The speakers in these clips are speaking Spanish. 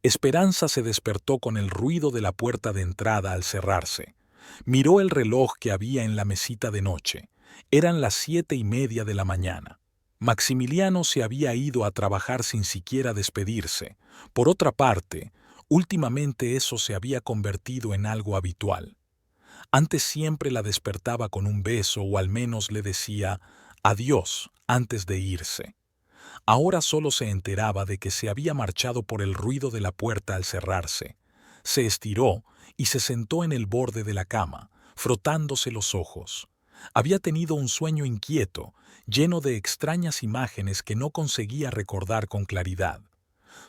Esperanza se despertó con el ruido de la puerta de entrada al cerrarse. Miró el reloj que había en la mesita de noche. Eran las 7:30 de la mañana. Maximiliano se había ido a trabajar sin siquiera despedirse. Por otra parte, últimamente eso se había convertido en algo habitual. Antes siempre la despertaba con un beso o al menos le decía adiós antes de irse. Ahora solo se enteraba de que se había marchado por el ruido de la puerta al cerrarse. Se estiró y se sentó en el borde de la cama, frotándose los ojos. Había tenido un sueño inquieto, lleno de extrañas imágenes que no conseguía recordar con claridad.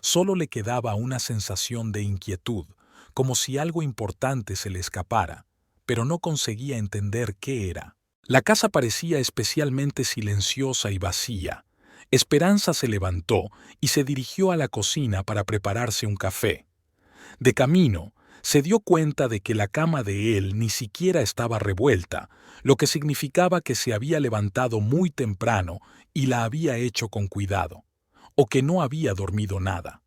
Solo le quedaba una sensación de inquietud, como si algo importante se le escapara, pero no conseguía entender qué era. La casa parecía especialmente silenciosa y vacía. Esperanza se levantó y se dirigió a la cocina para prepararse un café. De camino, se dio cuenta de que la cama de él ni siquiera estaba revuelta, lo que significaba que se había levantado muy temprano y la había hecho con cuidado, o que no había dormido nada.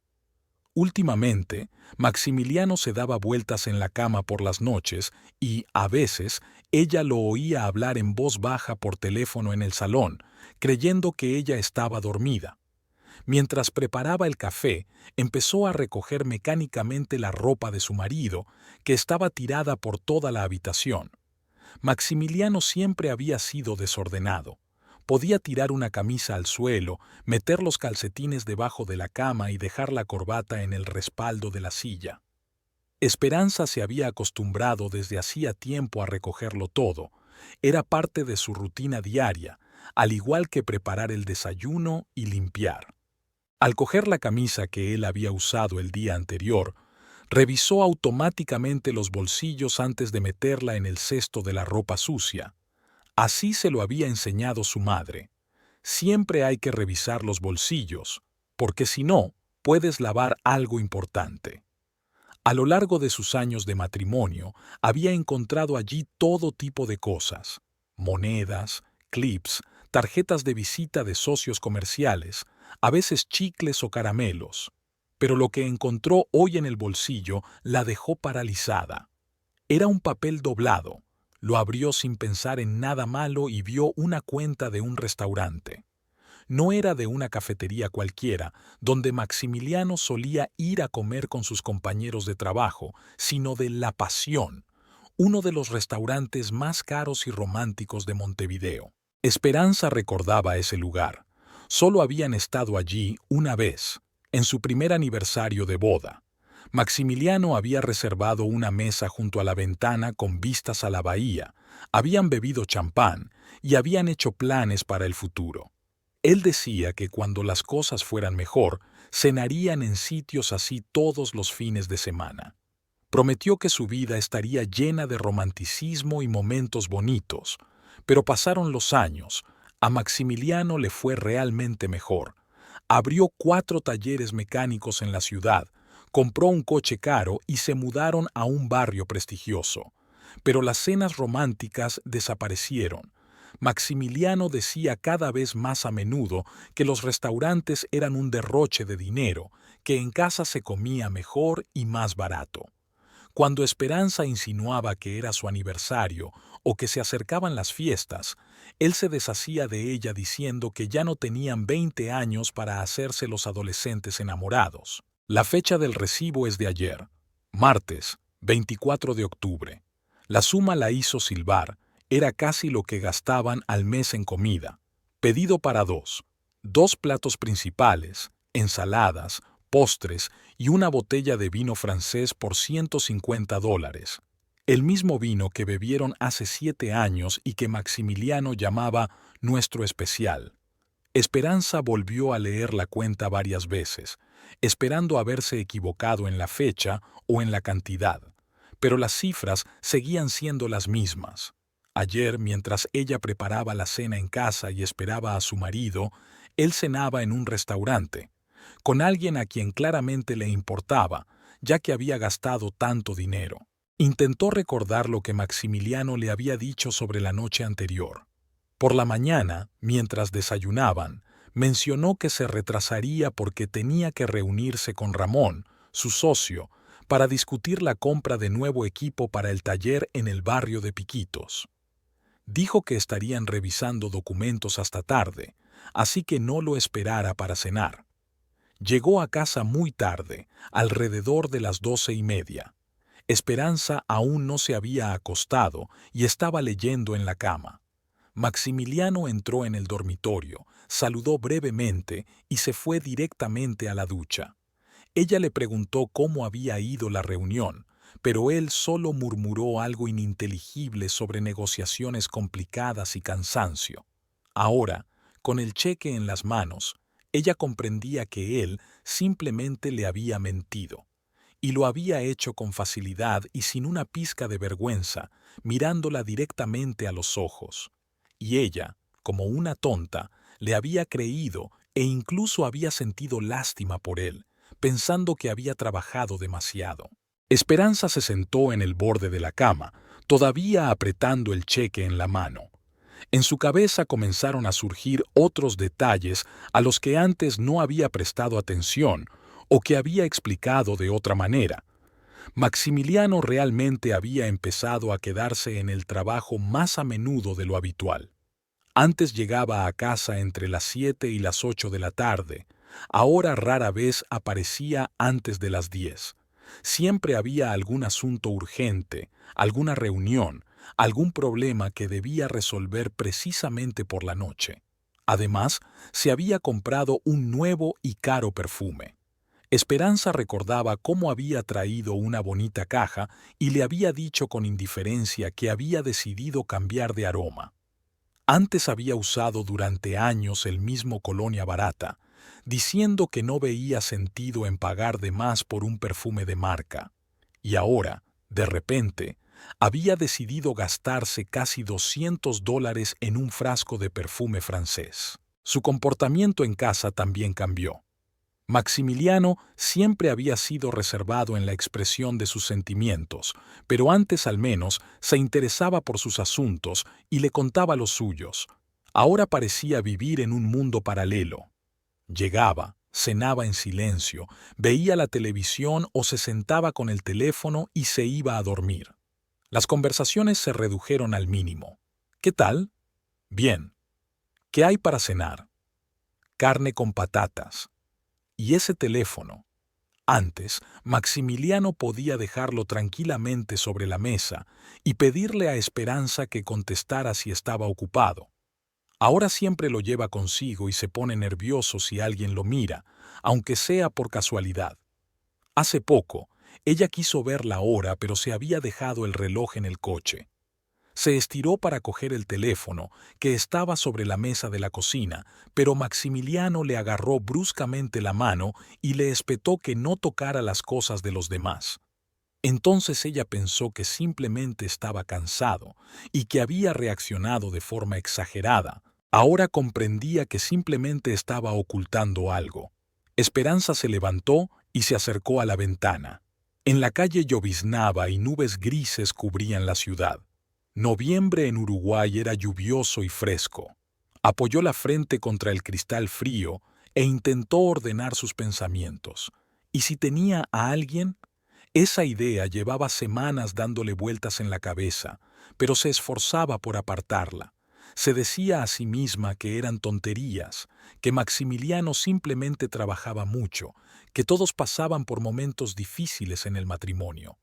Últimamente, Maximiliano se daba vueltas en la cama por las noches y, a veces, ella lo oía hablar en voz baja por teléfono en el salón, creyendo que ella estaba dormida. Mientras preparaba el café, empezó a recoger mecánicamente la ropa de su marido, que estaba tirada por toda la habitación. Maximiliano siempre había sido desordenado. Podía tirar una camisa al suelo, meter los calcetines debajo de la cama y dejar la corbata en el respaldo de la silla. Esperanza se había acostumbrado desde hacía tiempo a recogerlo todo. Era parte de su rutina diaria, al igual que preparar el desayuno y limpiar. Al coger la camisa que él había usado el día anterior, revisó automáticamente los bolsillos antes de meterla en el cesto de la ropa sucia. Así se lo había enseñado su madre. Siempre hay que revisar los bolsillos, porque si no, puedes lavar algo importante. A lo largo de sus años de matrimonio, había encontrado allí todo tipo de cosas: monedas, clips, tarjetas de visita de socios comerciales, a veces chicles o caramelos. Pero lo que encontró hoy en el bolsillo la dejó paralizada. Era un papel doblado. Lo abrió sin pensar en nada malo y vio una cuenta de un restaurante. No era de una cafetería cualquiera, donde Maximiliano solía ir a comer con sus compañeros de trabajo, sino de La Pasión, uno de los restaurantes más caros y románticos de Montevideo. Esperanza recordaba ese lugar. Solo habían estado allí una vez, en su primer aniversario de boda. Maximiliano había reservado una mesa junto a la ventana con vistas a la bahía, habían bebido champán y habían hecho planes para el futuro. Él decía que cuando las cosas fueran mejor, cenarían en sitios así todos los fines de semana. Prometió que su vida estaría llena de romanticismo y momentos bonitos, pero pasaron los años. A Maximiliano le fue realmente mejor. Abrió 4 talleres mecánicos en la ciudad, compró un coche caro y se mudaron a un barrio prestigioso. Pero las cenas románticas desaparecieron. Maximiliano decía cada vez más a menudo que los restaurantes eran un derroche de dinero, que en casa se comía mejor y más barato. Cuando Esperanza insinuaba que era su aniversario o que se acercaban las fiestas, él se deshacía de ella diciendo que ya no tenían 20 años para hacerse los adolescentes enamorados. La fecha del recibo es de ayer, martes, 24 de octubre. La suma la hizo silbar, era casi lo que gastaban al mes en comida. Pedido para 2 platos principales, ensaladas, postres y una botella de vino francés por $150. El mismo vino que bebieron hace 7 años y que Maximiliano llamaba nuestro especial. Esperanza volvió a leer la cuenta varias veces, esperando haberse equivocado en la fecha o en la cantidad, pero las cifras seguían siendo las mismas. Ayer, mientras ella preparaba la cena en casa y esperaba a su marido, él cenaba en un restaurante, con alguien a quien claramente le importaba, ya que había gastado tanto dinero. Intentó recordar lo que Maximiliano le había dicho sobre la noche anterior. Por la mañana, mientras desayunaban, mencionó que se retrasaría porque tenía que reunirse con Ramón, su socio, para discutir la compra de nuevo equipo para el taller en el barrio de Piquitos. Dijo que estarían revisando documentos hasta tarde, así que no lo esperara para cenar. Llegó a casa muy tarde, alrededor de las 12:30. Esperanza aún no se había acostado y estaba leyendo en la cama. Maximiliano entró en el dormitorio, saludó brevemente y se fue directamente a la ducha. Ella le preguntó cómo había ido la reunión, pero él solo murmuró algo ininteligible sobre negociaciones complicadas y cansancio. Ahora, con el cheque en las manos, ella comprendía que él simplemente le había mentido. Y lo había hecho con facilidad y sin una pizca de vergüenza, mirándola directamente a los ojos. Y ella, como una tonta, le había creído e incluso había sentido lástima por él, pensando que había trabajado demasiado. Esperanza se sentó en el borde de la cama, todavía apretando el cheque en la mano. En su cabeza comenzaron a surgir otros detalles a los que antes no había prestado atención o que había explicado de otra manera. Maximiliano realmente había empezado a quedarse en el trabajo más a menudo de lo habitual. Antes llegaba a casa entre las 7 y las 8 de la tarde. Ahora rara vez aparecía antes de las 10. Siempre había algún asunto urgente, alguna reunión, algún problema que debía resolver precisamente por la noche. Además, se había comprado un nuevo y caro perfume. Esperanza recordaba cómo había traído una bonita caja y le había dicho con indiferencia que había decidido cambiar de aroma. Antes había usado durante años el mismo Colonia barata, diciendo que no veía sentido en pagar de más por un perfume de marca. Y ahora, de repente, había decidido gastarse casi $200 en un frasco de perfume francés. Su comportamiento en casa también cambió. Maximiliano siempre había sido reservado en la expresión de sus sentimientos, pero antes al menos se interesaba por sus asuntos y le contaba los suyos. Ahora parecía vivir en un mundo paralelo. Llegaba, cenaba en silencio, veía la televisión o se sentaba con el teléfono y se iba a dormir. Las conversaciones se redujeron al mínimo. ¿Qué tal? Bien. ¿Qué hay para cenar? Carne con patatas. Y ese teléfono. Antes, Maximiliano podía dejarlo tranquilamente sobre la mesa y pedirle a Esperanza que contestara si estaba ocupado. Ahora siempre lo lleva consigo y se pone nervioso si alguien lo mira, aunque sea por casualidad. Hace poco, ella quiso ver la hora, pero se había dejado el reloj en el coche. Se estiró para coger el teléfono, que estaba sobre la mesa de la cocina, pero Maximiliano le agarró bruscamente la mano y le espetó que no tocara las cosas de los demás. Entonces ella pensó que simplemente estaba cansado y que había reaccionado de forma exagerada. Ahora comprendía que simplemente estaba ocultando algo. Esperanza se levantó y se acercó a la ventana. En la calle lloviznaba y nubes grises cubrían la ciudad. Noviembre en Uruguay era lluvioso y fresco. Apoyó la frente contra el cristal frío e intentó ordenar sus pensamientos. ¿Y si tenía a alguien? Esa idea llevaba semanas dándole vueltas en la cabeza, pero se esforzaba por apartarla. Se decía a sí misma que eran tonterías, que Maximiliano simplemente trabajaba mucho, que todos pasaban por momentos difíciles en el matrimonio.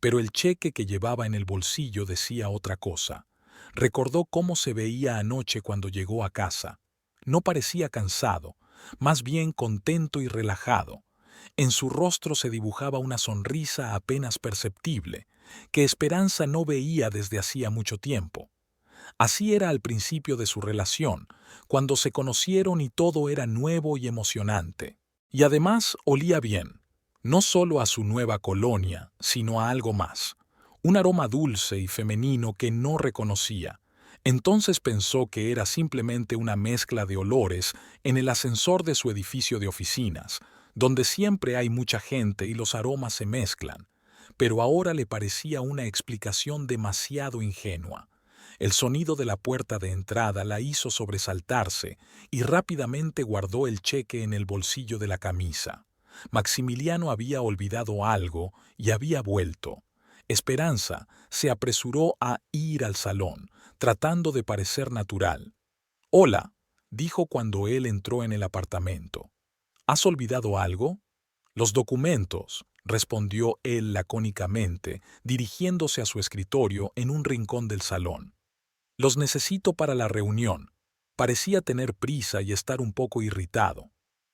Pero el cheque que llevaba en el bolsillo decía otra cosa. Recordó cómo se veía anoche cuando llegó a casa. No parecía cansado, más bien contento y relajado. En su rostro se dibujaba una sonrisa apenas perceptible, que Esperanza no veía desde hacía mucho tiempo. Así era al principio de su relación, cuando se conocieron y todo era nuevo y emocionante. Y además olía bien. No solo a su nueva colonia, sino a algo más. Un aroma dulce y femenino que no reconocía. Entonces pensó que era simplemente una mezcla de olores en el ascensor de su edificio de oficinas, donde siempre hay mucha gente y los aromas se mezclan. Pero ahora le parecía una explicación demasiado ingenua. El sonido de la puerta de entrada la hizo sobresaltarse y rápidamente guardó el cheque en el bolsillo de la camisa. Maximiliano había olvidado algo y había vuelto. Esperanza se apresuró a ir al salón, tratando de parecer natural. «Hola», dijo cuando él entró en el apartamento. «¿Has olvidado algo?» «Los documentos», respondió él lacónicamente, dirigiéndose a su escritorio en un rincón del salón. «Los necesito para la reunión». Parecía tener prisa y estar un poco irritado.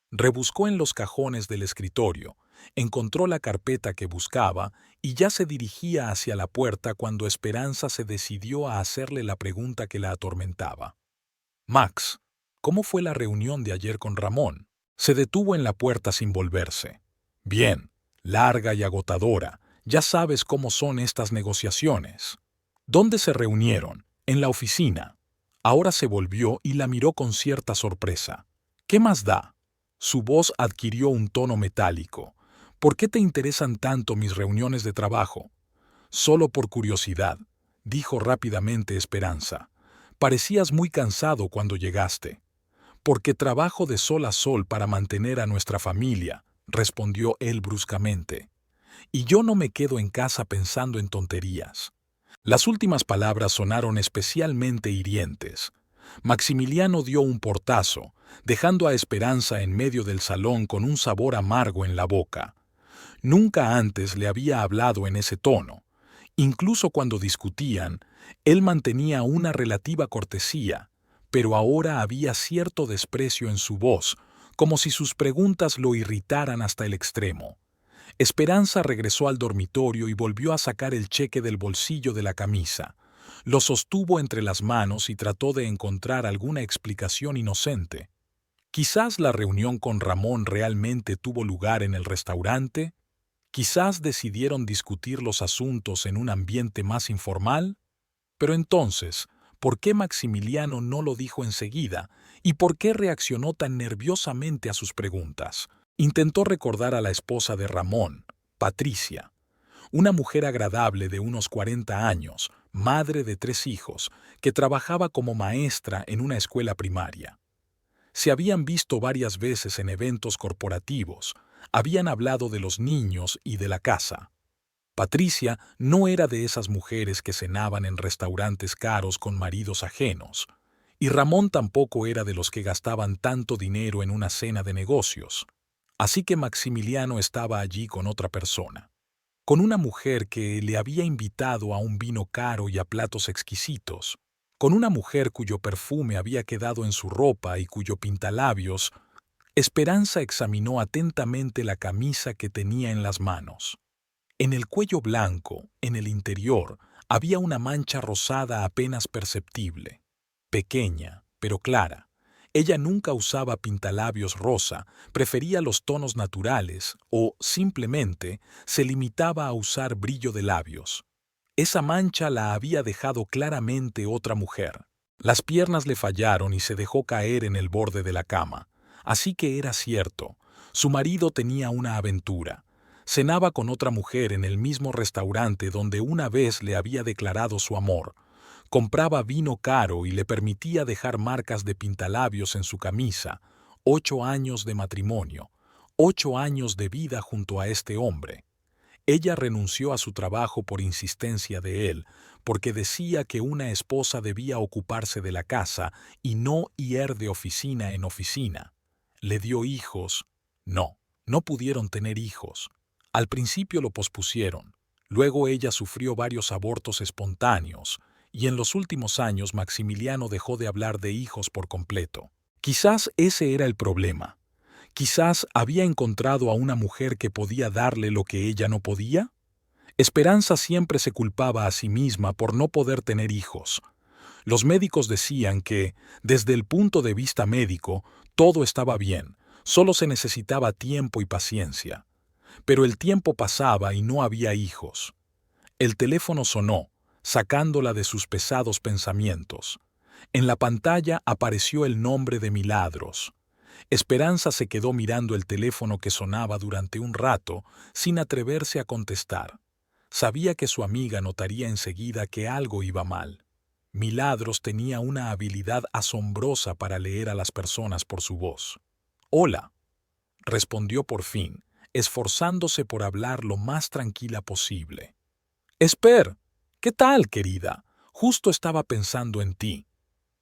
Rebuscó en los cajones del escritorio, encontró la carpeta que buscaba y ya se dirigía hacia la puerta cuando Esperanza se decidió a hacerle la pregunta que la atormentaba. «Max, ¿cómo fue la reunión de ayer con Ramón?» Se detuvo en la puerta sin volverse. «Bien, larga y agotadora. Ya sabes cómo son estas negociaciones». «¿Dónde se reunieron?» «En la oficina». Ahora se volvió y la miró con cierta sorpresa. «¿Qué más da?» Su voz adquirió un tono metálico. «¿Por qué te interesan tanto mis reuniones de trabajo?» «Solo por curiosidad», dijo rápidamente Esperanza. «Parecías muy cansado cuando llegaste». «Porque trabajo de sol a sol para mantener a nuestra familia», respondió él bruscamente. «Y yo no me quedo en casa pensando en tonterías». Las últimas palabras sonaron especialmente hirientes. Maximiliano dio un portazo, dejando a Esperanza en medio del salón con un sabor amargo en la boca. Nunca antes le había hablado en ese tono. Incluso cuando discutían, él mantenía una relativa cortesía, pero ahora había cierto desprecio en su voz, como si sus preguntas lo irritaran hasta el extremo. Esperanza regresó al dormitorio y volvió a sacar el cheque del bolsillo de la camisa. Lo sostuvo entre las manos y trató de encontrar alguna explicación inocente. Quizás la reunión con Ramón realmente tuvo lugar en el restaurante. Quizás decidieron discutir los asuntos en un ambiente más informal. Pero entonces, ¿por qué Maximiliano no lo dijo enseguida? ¿Y por qué reaccionó tan nerviosamente a sus preguntas? Intentó recordar a la esposa de Ramón, Patricia, una mujer agradable de unos 40 años, madre de 3 hijos, que trabajaba como maestra en una escuela primaria. Se habían visto varias veces en eventos corporativos, habían hablado de los niños y de la casa. Patricia no era de esas mujeres que cenaban en restaurantes caros con maridos ajenos, y Ramón tampoco era de los que gastaban tanto dinero en una cena de negocios. Así que Maximiliano estaba allí con otra persona, con una mujer que le había invitado a un vino caro y a platos exquisitos, con una mujer cuyo perfume había quedado en su ropa y cuyo pintalabios. Esperanza examinó atentamente la camisa que tenía en las manos. En el cuello blanco, en el interior, había una mancha rosada apenas perceptible, pequeña, pero clara. Ella nunca usaba pintalabios rosa, prefería los tonos naturales o, simplemente, se limitaba a usar brillo de labios. Esa mancha la había dejado claramente otra mujer. Las piernas le fallaron y se dejó caer en el borde de la cama. Así que era cierto, su marido tenía una aventura. Cenaba con otra mujer en el mismo restaurante donde una vez le había declarado su amor. Compraba vino caro y le permitía dejar marcas de pintalabios en su camisa. 8 años de matrimonio, 8 años de vida junto a este hombre. Ella renunció a su trabajo por insistencia de él, porque decía que una esposa debía ocuparse de la casa y no ir de oficina en oficina. Le dio hijos. No, no pudieron tener hijos. Al principio lo pospusieron. Luego ella sufrió varios abortos espontáneos, y en los últimos años Maximiliano dejó de hablar de hijos por completo. Quizás ese era el problema. Quizás había encontrado a una mujer que podía darle lo que ella no podía. Esperanza siempre se culpaba a sí misma por no poder tener hijos. Los médicos decían que, desde el punto de vista médico, todo estaba bien, solo se necesitaba tiempo y paciencia. Pero el tiempo pasaba y no había hijos. El teléfono sonó, sacándola de sus pesados pensamientos. En la pantalla apareció el nombre de Milagros. Esperanza se quedó mirando el teléfono que sonaba durante un rato, sin atreverse a contestar. Sabía que su amiga notaría enseguida que algo iba mal. Milagros tenía una habilidad asombrosa para leer a las personas por su voz. «Hola», respondió por fin, esforzándose por hablar lo más tranquila posible. «Esper, ¿qué tal, querida? Justo estaba pensando en ti».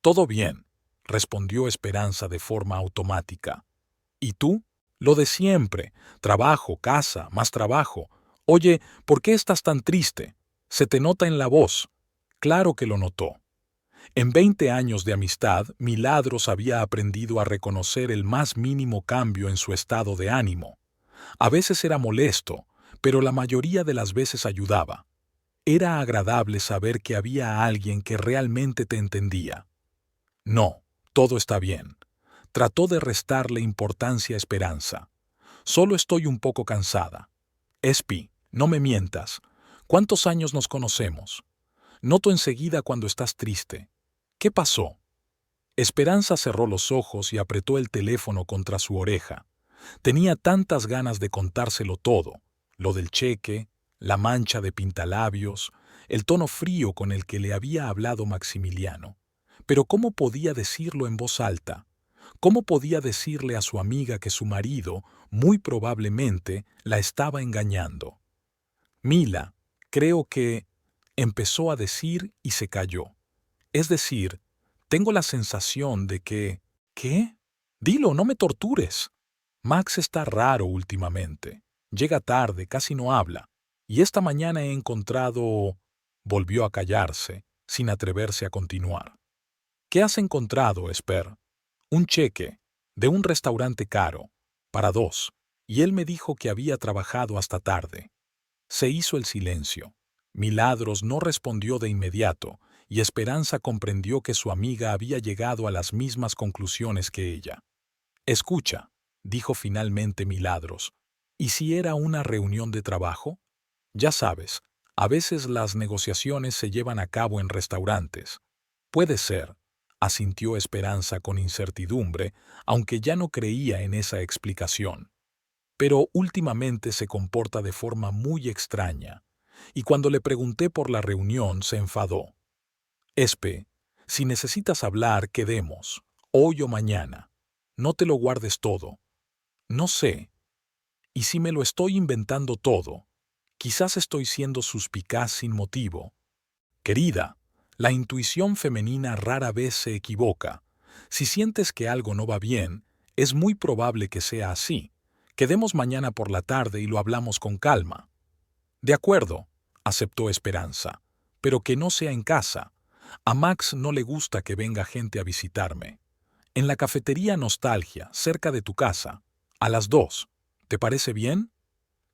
«Todo bien», respondió Esperanza de forma automática. «¿Y tú?» «Lo de siempre. Trabajo, casa, más trabajo. Oye, ¿por qué estás tan triste? Se te nota en la voz». Claro que lo notó. En 20 años de amistad, Milagros había aprendido a reconocer el más mínimo cambio en su estado de ánimo. A veces era molesto, pero la mayoría de las veces ayudaba. Era agradable saber que había alguien que realmente te entendía. «No, todo está bien». Trató de restarle importancia a Esperanza. «Solo estoy un poco cansada». «Espi, no me mientas. ¿Cuántos años nos conocemos? Noto enseguida cuando estás triste. ¿Qué pasó?» Esperanza cerró los ojos y apretó el teléfono contra su oreja. Tenía tantas ganas de contárselo todo, lo del cheque, la mancha de pintalabios, el tono frío con el que le había hablado Maximiliano. Pero ¿cómo podía decirlo en voz alta? ¿Cómo podía decirle a su amiga que su marido, muy probablemente, la estaba engañando? «Mila, creo que…», empezó a decir y se calló. «Es decir, tengo la sensación de que…». «¿Qué? Dilo, no me tortures». «Max está raro últimamente. Llega tarde, casi no habla. Y esta mañana he encontrado…». Volvió a callarse, sin atreverse a continuar. «¿Qué has encontrado, Esper?» «Un cheque, de un restaurante caro, para 2, y él me dijo que había trabajado hasta tarde». Se hizo el silencio. Milagros no respondió de inmediato, y Esperanza comprendió que su amiga había llegado a las mismas conclusiones que ella. «Escucha», dijo finalmente Milagros, «¿y si era una reunión de trabajo? Ya sabes, a veces las negociaciones se llevan a cabo en restaurantes». «Puede ser», asintió Esperanza con incertidumbre, aunque ya no creía en esa explicación. «Pero últimamente se comporta de forma muy extraña, y cuando le pregunté por la reunión se enfadó». «Espe, si necesitas hablar, quedemos, hoy o mañana. No te lo guardes todo». «No sé. ¿Y si me lo estoy inventando todo? Quizás estoy siendo suspicaz sin motivo». «Querida, la intuición femenina rara vez se equivoca. Si sientes que algo no va bien, es muy probable que sea así. Quedemos mañana por la tarde y lo hablamos con calma». «De acuerdo», aceptó Esperanza, «pero que no sea en casa. A Max no le gusta que venga gente a visitarme. En la cafetería Nostalgia, cerca de tu casa, a las 2. ¿Te parece bien?»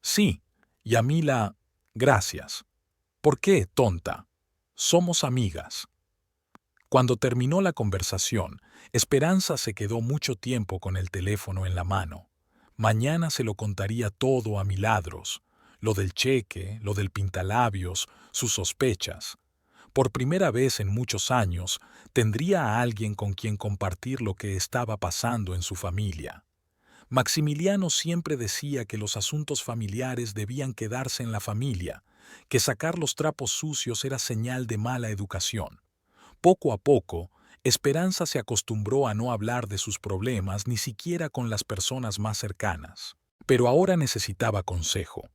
«Sí, y a mí la…». «Gracias». «¿Por qué, tonta? Somos amigas». Cuando terminó la conversación, Esperanza se quedó mucho tiempo con el teléfono en la mano. Mañana se lo contaría todo a Milagros, lo del cheque, lo del pintalabios, sus sospechas. Por primera vez en muchos años, tendría a alguien con quien compartir lo que estaba pasando en su familia. Maximiliano siempre decía que los asuntos familiares debían quedarse en la familia, que sacar los trapos sucios era señal de mala educación. Poco a poco, Esperanza se acostumbró a no hablar de sus problemas ni siquiera con las personas más cercanas. Pero ahora necesitaba consejo.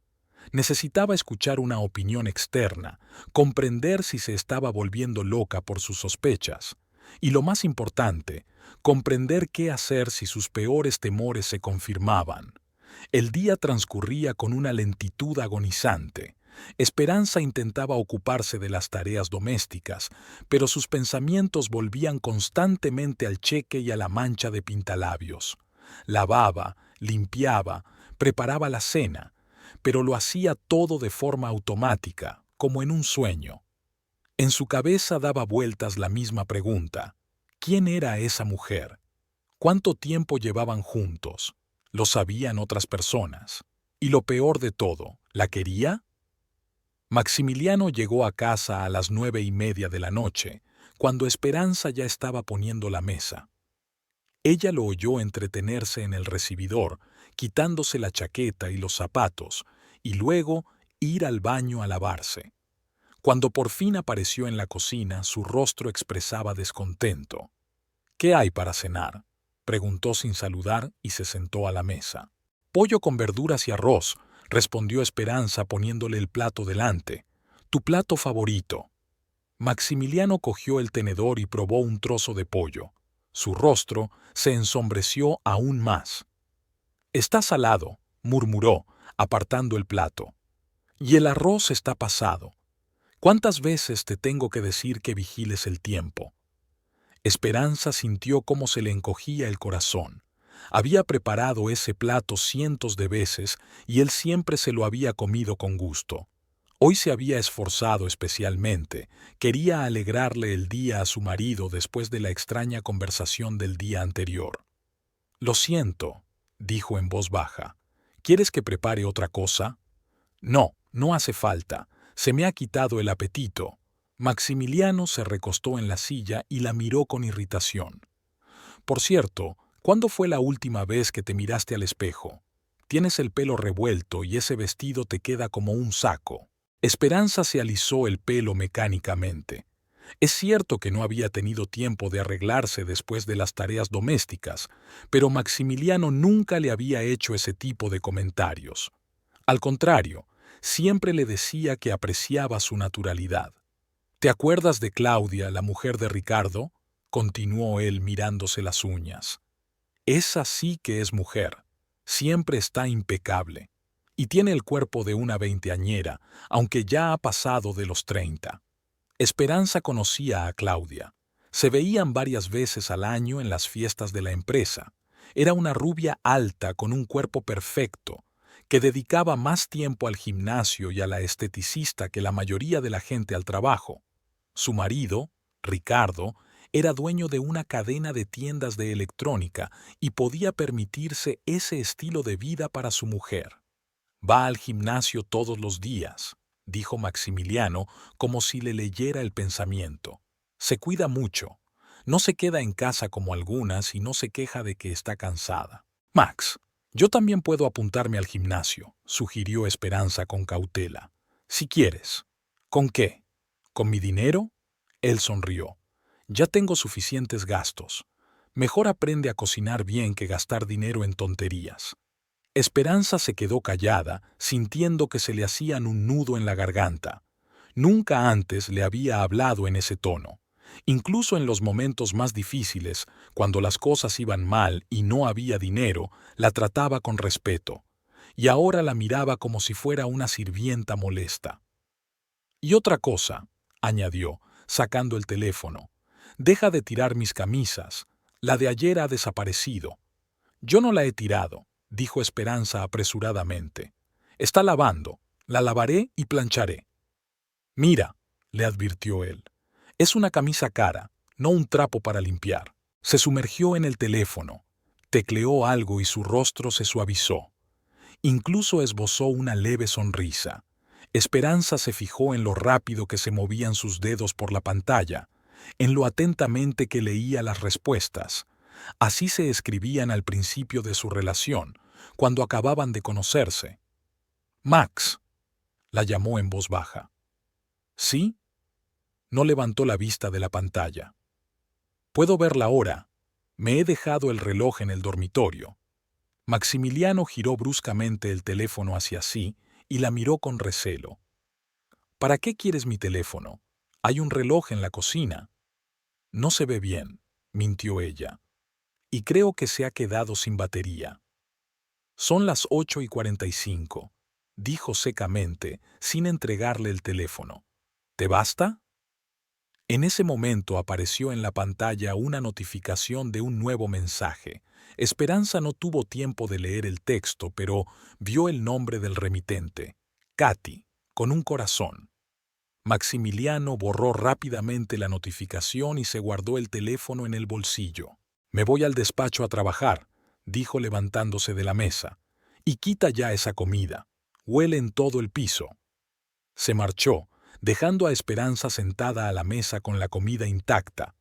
Necesitaba escuchar una opinión externa, comprender si se estaba volviendo loca por sus sospechas. Y lo más importante, comprender qué hacer si sus peores temores se confirmaban. El día transcurría con una lentitud agonizante. Esperanza intentaba ocuparse de las tareas domésticas, pero sus pensamientos volvían constantemente al cheque y a la mancha de pintalabios. Lavaba, limpiaba, preparaba la cena, pero lo hacía todo de forma automática, como en un sueño. En su cabeza daba vueltas la misma pregunta: ¿quién era esa mujer? ¿Cuánto tiempo llevaban juntos? ¿Lo sabían otras personas? Y lo peor de todo, ¿la quería? Maximiliano llegó a casa a las 9:30 de la noche, cuando Esperanza ya estaba poniendo la mesa. Ella lo oyó entretenerse en el recibidor, quitándose la chaqueta y los zapatos, y luego ir al baño a lavarse. Cuando por fin apareció en la cocina, su rostro expresaba descontento. «¿Qué hay para cenar?», preguntó sin saludar y se sentó a la mesa. Pollo con verduras y arroz, respondió Esperanza poniéndole el plato delante. Tu plato favorito. Maximiliano cogió el tenedor y probó un trozo de pollo. Su rostro se ensombreció aún más. Está salado, murmuró, apartando el plato. Y el arroz está pasado. ¿Cuántas veces te tengo que decir que vigiles el tiempo? Esperanza sintió cómo se le encogía el corazón. Había preparado ese plato cientos de veces y él siempre se lo había comido con gusto. Hoy se había esforzado especialmente, quería alegrarle el día a su marido después de la extraña conversación del día anterior. Lo siento, dijo en voz baja. ¿Quieres que prepare otra cosa? No, no hace falta. Se me ha quitado el apetito. Maximiliano se recostó en la silla y la miró con irritación. Por cierto, ¿cuándo fue la última vez que te miraste al espejo? Tienes el pelo revuelto y ese vestido te queda como un saco. Esperanza se alisó el pelo mecánicamente. Es cierto que no había tenido tiempo de arreglarse después de las tareas domésticas, pero Maximiliano nunca le había hecho ese tipo de comentarios. Al contrario, siempre le decía que apreciaba su naturalidad. ¿Te acuerdas de Claudia, la mujer de Ricardo? Continuó él mirándose las uñas. Esa sí que es mujer. Siempre está impecable. Y tiene el cuerpo de una veinteañera, aunque ya ha pasado de los 30. Esperanza conocía a Claudia. Se veían varias veces al año en las fiestas de la empresa. Era una rubia alta con un cuerpo perfecto, que dedicaba más tiempo al gimnasio y a la esteticista que la mayoría de la gente al trabajo. Su marido, Ricardo, era dueño de una cadena de tiendas de electrónica y podía permitirse ese estilo de vida para su mujer. Va al gimnasio todos los días, dijo Maximiliano como si le leyera el pensamiento. Se cuida mucho. No se queda en casa como algunas y no se queja de que está cansada. Max, yo también puedo apuntarme al gimnasio, sugirió Esperanza con cautela. Si quieres. ¿Con qué? ¿Con mi dinero? Él sonrió. Ya tengo suficientes gastos. Mejor aprende a cocinar bien que gastar dinero en tonterías. Esperanza se quedó callada, sintiendo que se le hacían un nudo en la garganta. Nunca antes le había hablado en ese tono. Incluso en los momentos más difíciles, cuando las cosas iban mal y no había dinero, la trataba con respeto. Y ahora la miraba como si fuera una sirvienta molesta. Y otra cosa, añadió, sacando el teléfono. Deja de tirar mis camisas. La de ayer ha desaparecido. Yo no la he tirado, dijo Esperanza apresuradamente. Está lavando. La lavaré y plancharé. Mira, le advirtió él. Es una camisa cara, no un trapo para limpiar. Se sumergió en el teléfono. Tecleó algo y su rostro se suavizó. Incluso esbozó una leve sonrisa. Esperanza se fijó en lo rápido que se movían sus dedos por la pantalla, en lo atentamente que leía las respuestas. Así se escribían al principio de su relación, cuando acababan de conocerse. Max, la llamó en voz baja. ¿Sí? No levantó la vista de la pantalla. Puedo ver la hora. Me he dejado el reloj en el dormitorio. Maximiliano giró bruscamente el teléfono hacia sí y la miró con recelo. ¿Para qué quieres mi teléfono? Hay un reloj en la cocina. No se ve bien, mintió ella. Y creo que se ha quedado sin batería. Son las 8:45, dijo secamente, sin entregarle el teléfono. ¿Te basta? En ese momento apareció en la pantalla una notificación de un nuevo mensaje. Esperanza no tuvo tiempo de leer el texto, pero vio el nombre del remitente, Katy, con un corazón. Maximiliano borró rápidamente la notificación y se guardó el teléfono en el bolsillo. Me voy al despacho a trabajar, dijo levantándose de la mesa. Y quita ya esa comida. Huele en todo el piso. Se marchó, dejando a Esperanza sentada a la mesa con la comida intacta.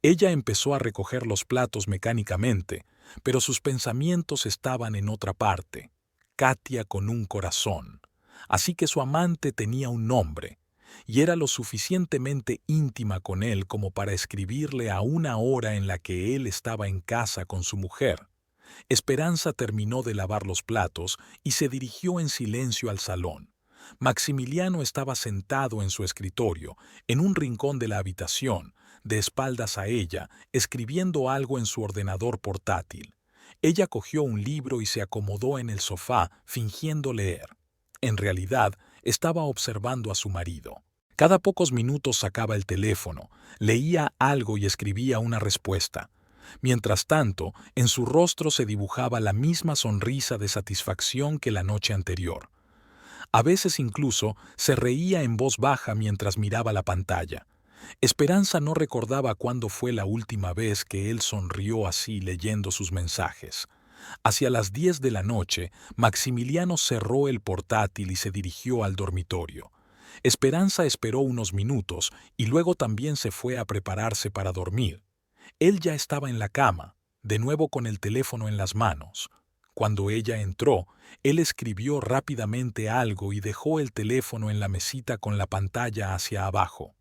Ella empezó a recoger los platos mecánicamente, pero sus pensamientos estaban en otra parte. Katia con un corazón. Así que su amante tenía un nombre, y era lo suficientemente íntima con él como para escribirle a una hora en la que él estaba en casa con su mujer. Esperanza terminó de lavar los platos y se dirigió en silencio al salón. Maximiliano estaba sentado en su escritorio, en un rincón de la habitación, de espaldas a ella, escribiendo algo en su ordenador portátil. Ella cogió un libro y se acomodó en el sofá, fingiendo leer. En realidad, estaba observando a su marido. Cada pocos minutos sacaba el teléfono, leía algo y escribía una respuesta. Mientras tanto, en su rostro se dibujaba la misma sonrisa de satisfacción que la noche anterior. A veces incluso se reía en voz baja mientras miraba la pantalla. Esperanza no recordaba cuándo fue la última vez que él sonrió así leyendo sus mensajes. Hacia las 10 de la noche, Maximiliano cerró el portátil y se dirigió al dormitorio. Esperanza esperó unos minutos y luego también se fue a prepararse para dormir. Él ya estaba en la cama, de nuevo con el teléfono en las manos. Cuando ella entró, él escribió rápidamente algo y dejó el teléfono en la mesita con la pantalla hacia abajo.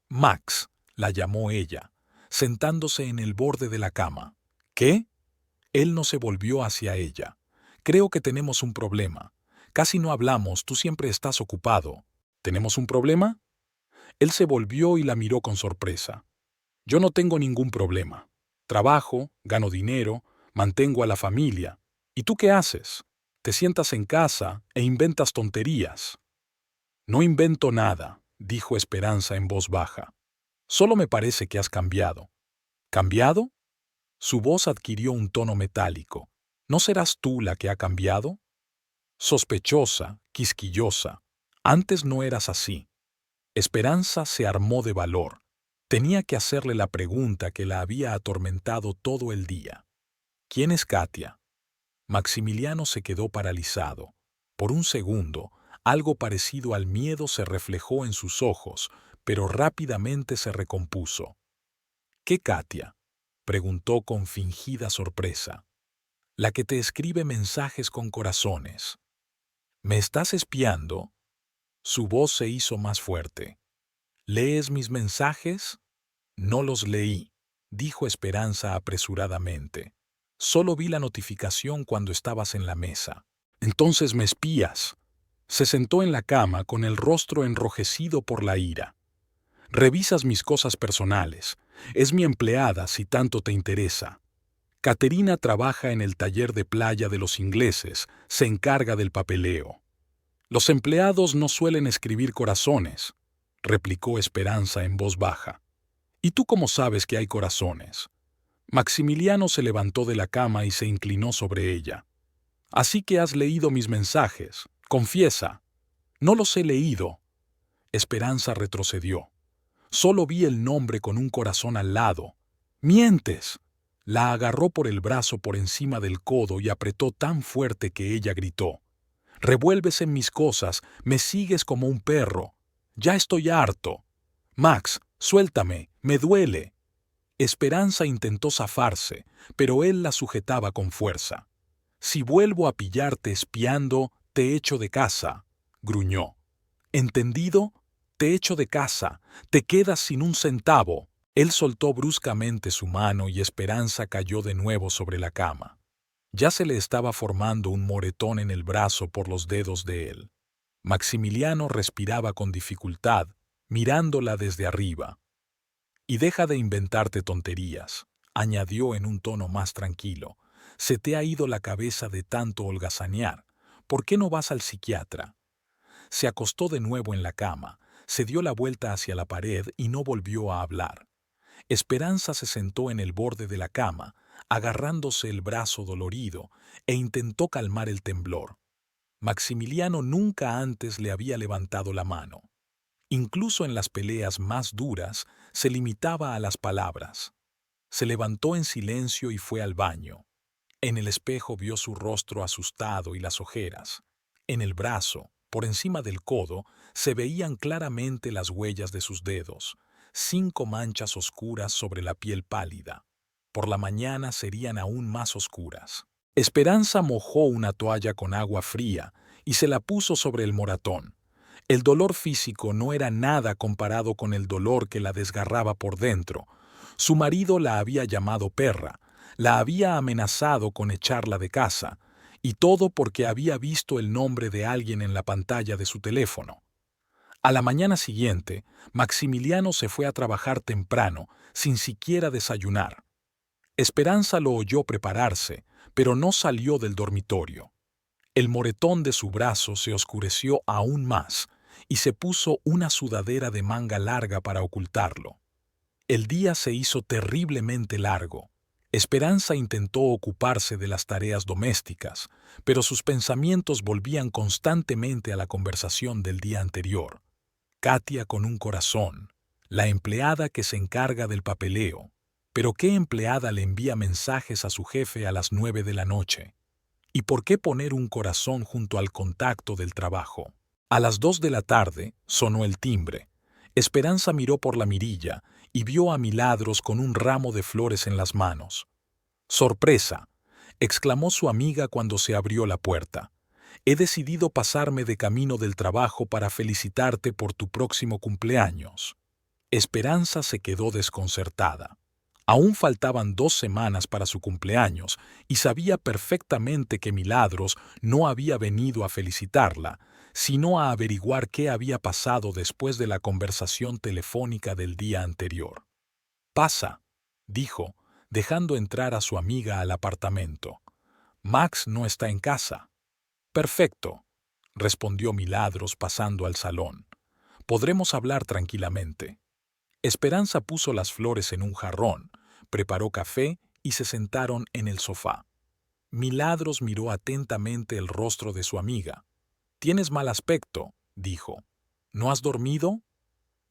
Max, la llamó ella, sentándose en el borde de la cama. ¿Qué? Él no se volvió hacia ella. Creo que tenemos un problema. Casi no hablamos, tú siempre estás ocupado. ¿Tenemos un problema? Él se volvió y la miró con sorpresa. Yo no tengo ningún problema. Trabajo, gano dinero, mantengo a la familia. ¿Y tú qué haces? Te sientas en casa e inventas tonterías. No invento nada, dijo Esperanza en voz baja. Solo me parece que has cambiado. ¿Cambiado? Su voz adquirió un tono metálico. ¿No serás tú la que ha cambiado? Sospechosa, quisquillosa. Antes no eras así. Esperanza se armó de valor. Tenía que hacerle la pregunta que la había atormentado todo el día. ¿Quién es Katia? Maximiliano se quedó paralizado. Por un segundo, algo parecido al miedo se reflejó en sus ojos, pero rápidamente se recompuso. ¿Qué Katia? Preguntó con fingida sorpresa. La que te escribe mensajes con corazones. ¿Me estás espiando? Su voz se hizo más fuerte. ¿Lees mis mensajes? No los leí, dijo Esperanza apresuradamente. Solo vi la notificación cuando estabas en la mesa. Entonces me espías. Se sentó en la cama con el rostro enrojecido por la ira. Revisas mis cosas personales. Es mi empleada si tanto te interesa. Caterina trabaja en el taller de playa de los ingleses, se encarga del papeleo. Los empleados no suelen escribir corazones, replicó Esperanza en voz baja. ¿Y tú cómo sabes que hay corazones? Maximiliano se levantó de la cama y se inclinó sobre ella. Así que has leído mis mensajes. Confiesa. No los he leído. Esperanza retrocedió. Solo vi el nombre con un corazón al lado. ¡Mientes! La agarró por el brazo por encima del codo y apretó tan fuerte que ella gritó. Revuelves en mis cosas, me sigues como un perro. Ya estoy harto. Max, suéltame, me duele. Esperanza intentó zafarse, pero él la sujetaba con fuerza. Si vuelvo a pillarte espiando, te echo de casa, gruñó. ¿Entendido? Te echo de casa, te quedas sin un centavo. Él soltó bruscamente su mano y Esperanza cayó de nuevo sobre la cama. Ya se le estaba formando un moretón en el brazo por los dedos de él. Maximiliano respiraba con dificultad, mirándola desde arriba. Y deja de inventarte tonterías, añadió en un tono más tranquilo. Se te ha ido la cabeza de tanto holgazanear. ¿Por qué no vas al psiquiatra? Se acostó de nuevo en la cama, se dio la vuelta hacia la pared y no volvió a hablar. Esperanza se sentó en el borde de la cama, agarrándose el brazo dolorido, e intentó calmar el temblor. Maximiliano nunca antes le había levantado la mano. Incluso en las peleas más duras, se limitaba a las palabras. Se levantó en silencio y fue al baño. En el espejo vio su rostro asustado y las ojeras. En el brazo, por encima del codo, se veían claramente las huellas de sus dedos, 5 manchas oscuras sobre la piel pálida. Por la mañana serían aún más oscuras. Esperanza mojó una toalla con agua fría y se la puso sobre el moratón. El dolor físico no era nada comparado con el dolor que la desgarraba por dentro. Su marido la había llamado perra. La había amenazado con echarla de casa, y todo porque había visto el nombre de alguien en la pantalla de su teléfono. A la mañana siguiente, Maximiliano se fue a trabajar temprano, sin siquiera desayunar. Esperanza lo oyó prepararse, pero no salió del dormitorio. El moretón de su brazo se oscureció aún más y se puso una sudadera de manga larga para ocultarlo. El día se hizo terriblemente largo. Esperanza intentó ocuparse de las tareas domésticas, pero sus pensamientos volvían constantemente a la conversación del día anterior. Katia con un corazón, la empleada que se encarga del papeleo. ¿Pero qué empleada le envía mensajes a su jefe a las 9 de la noche? ¿Y por qué poner un corazón junto al contacto del trabajo? A las 2 de la tarde sonó el timbre. Esperanza miró por la mirilla y vio a Milagros con un ramo de flores en las manos. ¡Sorpresa!, exclamó su amiga cuando se abrió la puerta. He decidido pasarme de camino del trabajo para felicitarte por tu próximo cumpleaños. Esperanza se quedó desconcertada. Aún faltaban 2 semanas para su cumpleaños y sabía perfectamente que Milagros no había venido a felicitarla, sino a averiguar qué había pasado después de la conversación telefónica del día anterior. «Pasa», dijo, dejando entrar a su amiga al apartamento. «Max no está en casa». «Perfecto», respondió Milagros pasando al salón. «Podremos hablar tranquilamente». Esperanza puso las flores en un jarrón, preparó café y se sentaron en el sofá. Milagros miró atentamente el rostro de su amiga. «Tienes mal aspecto», dijo. «¿No has dormido?»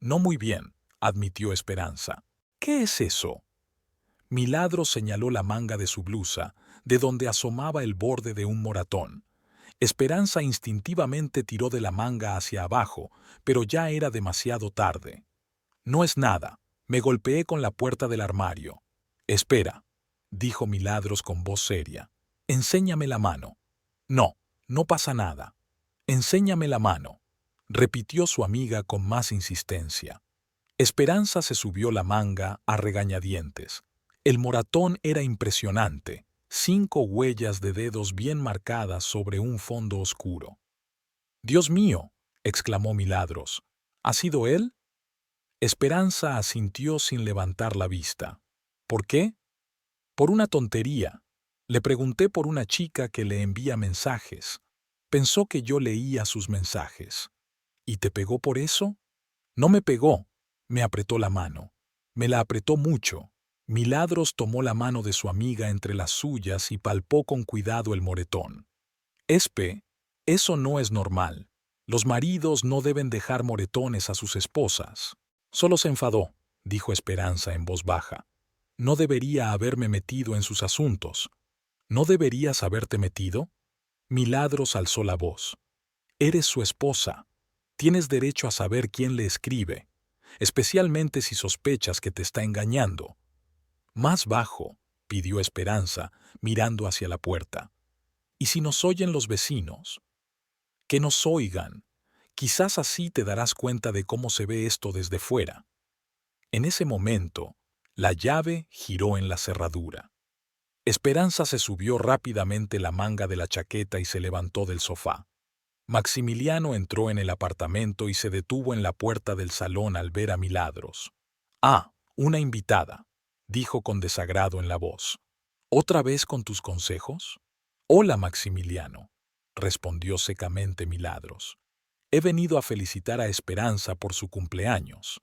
«No muy bien», admitió Esperanza. «¿Qué es eso?» Milagros señaló la manga de su blusa, de donde asomaba el borde de un moratón. Esperanza instintivamente tiró de la manga hacia abajo, pero ya era demasiado tarde. «No es nada. Me golpeé con la puerta del armario». «Espera», dijo Milagros con voz seria. «Enséñame la mano». «No, no pasa nada». «Enséñame la mano», repitió su amiga con más insistencia. Esperanza se subió la manga a regañadientes. El moratón era impresionante, 5 huellas de dedos bien marcadas sobre un fondo oscuro. «Dios mío», exclamó Milagros. «¿Ha sido él?» Esperanza asintió sin levantar la vista. «¿Por qué?» «Por una tontería. Le pregunté por una chica que le envía mensajes. Pensó que yo leía sus mensajes». «¿Y te pegó por eso?» «No me pegó. Me apretó la mano. Me la apretó mucho». Milagros tomó la mano de su amiga entre las suyas y palpó con cuidado el moretón. «Espe, eso no es normal. Los maridos no deben dejar moretones a sus esposas». «Solo se enfadó», dijo Esperanza en voz baja. «No debería haberme metido en sus asuntos». «¿No deberías haberte metido?» Milagros alzó la voz. «Eres su esposa. Tienes derecho a saber quién le escribe, especialmente si sospechas que te está engañando». «Más bajo», pidió Esperanza, mirando hacia la puerta. «¿Y si nos oyen los vecinos?» «Que nos oigan. Quizás así te darás cuenta de cómo se ve esto desde fuera». En ese momento, la llave giró en la cerradura. Esperanza se subió rápidamente la manga de la chaqueta y se levantó del sofá. Maximiliano entró en el apartamento y se detuvo en la puerta del salón al ver a Milagros. «Ah, una invitada», dijo con desagrado en la voz. «¿Otra vez con tus consejos?» «Hola, Maximiliano», respondió secamente Milagros. «He venido a felicitar a Esperanza por su cumpleaños».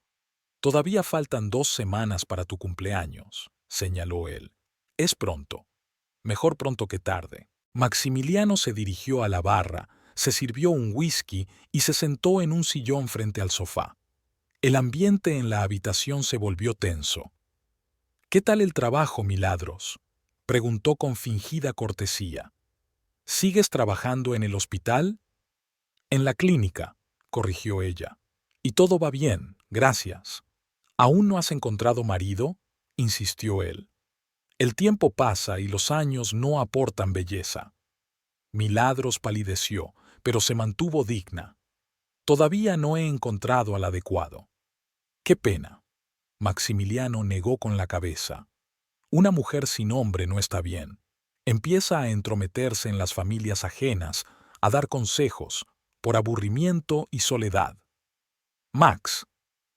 «Todavía faltan 2 semanas para tu cumpleaños», señaló él. «Es pronto. Mejor pronto que tarde». Maximiliano se dirigió a la barra, se sirvió un whisky y se sentó en un sillón frente al sofá. El ambiente en la habitación se volvió tenso. «¿Qué tal el trabajo, Milagros?», preguntó con fingida cortesía. «¿Sigues trabajando en el hospital?» «En la clínica», corrigió ella. «Y todo va bien, gracias». «¿Aún no has encontrado marido?», insistió él. «El tiempo pasa y los años no aportan belleza». Milagros palideció, pero se mantuvo digna. «Todavía no he encontrado al adecuado». «Qué pena». Maximiliano negó con la cabeza. Una mujer sin hombre no está bien. Empieza a entrometerse en las familias ajenas, a dar consejos, por aburrimiento y soledad. Max,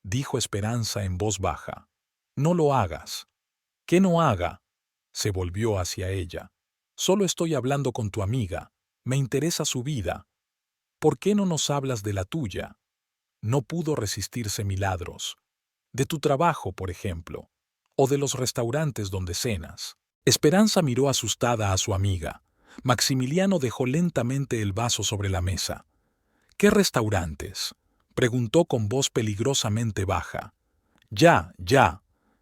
dijo Esperanza en voz baja, no lo hagas. ¿Qué no haga? Se volvió hacia ella. Solo estoy hablando con tu amiga. Me interesa su vida. ¿Por qué no nos hablas de la tuya? No pudo resistirse Milagros. De tu trabajo, por ejemplo, o de los restaurantes donde cenas. Esperanza miró asustada a su amiga. Maximiliano dejó lentamente el vaso sobre la mesa. ¿Qué restaurantes? Preguntó con voz peligrosamente baja. Ya,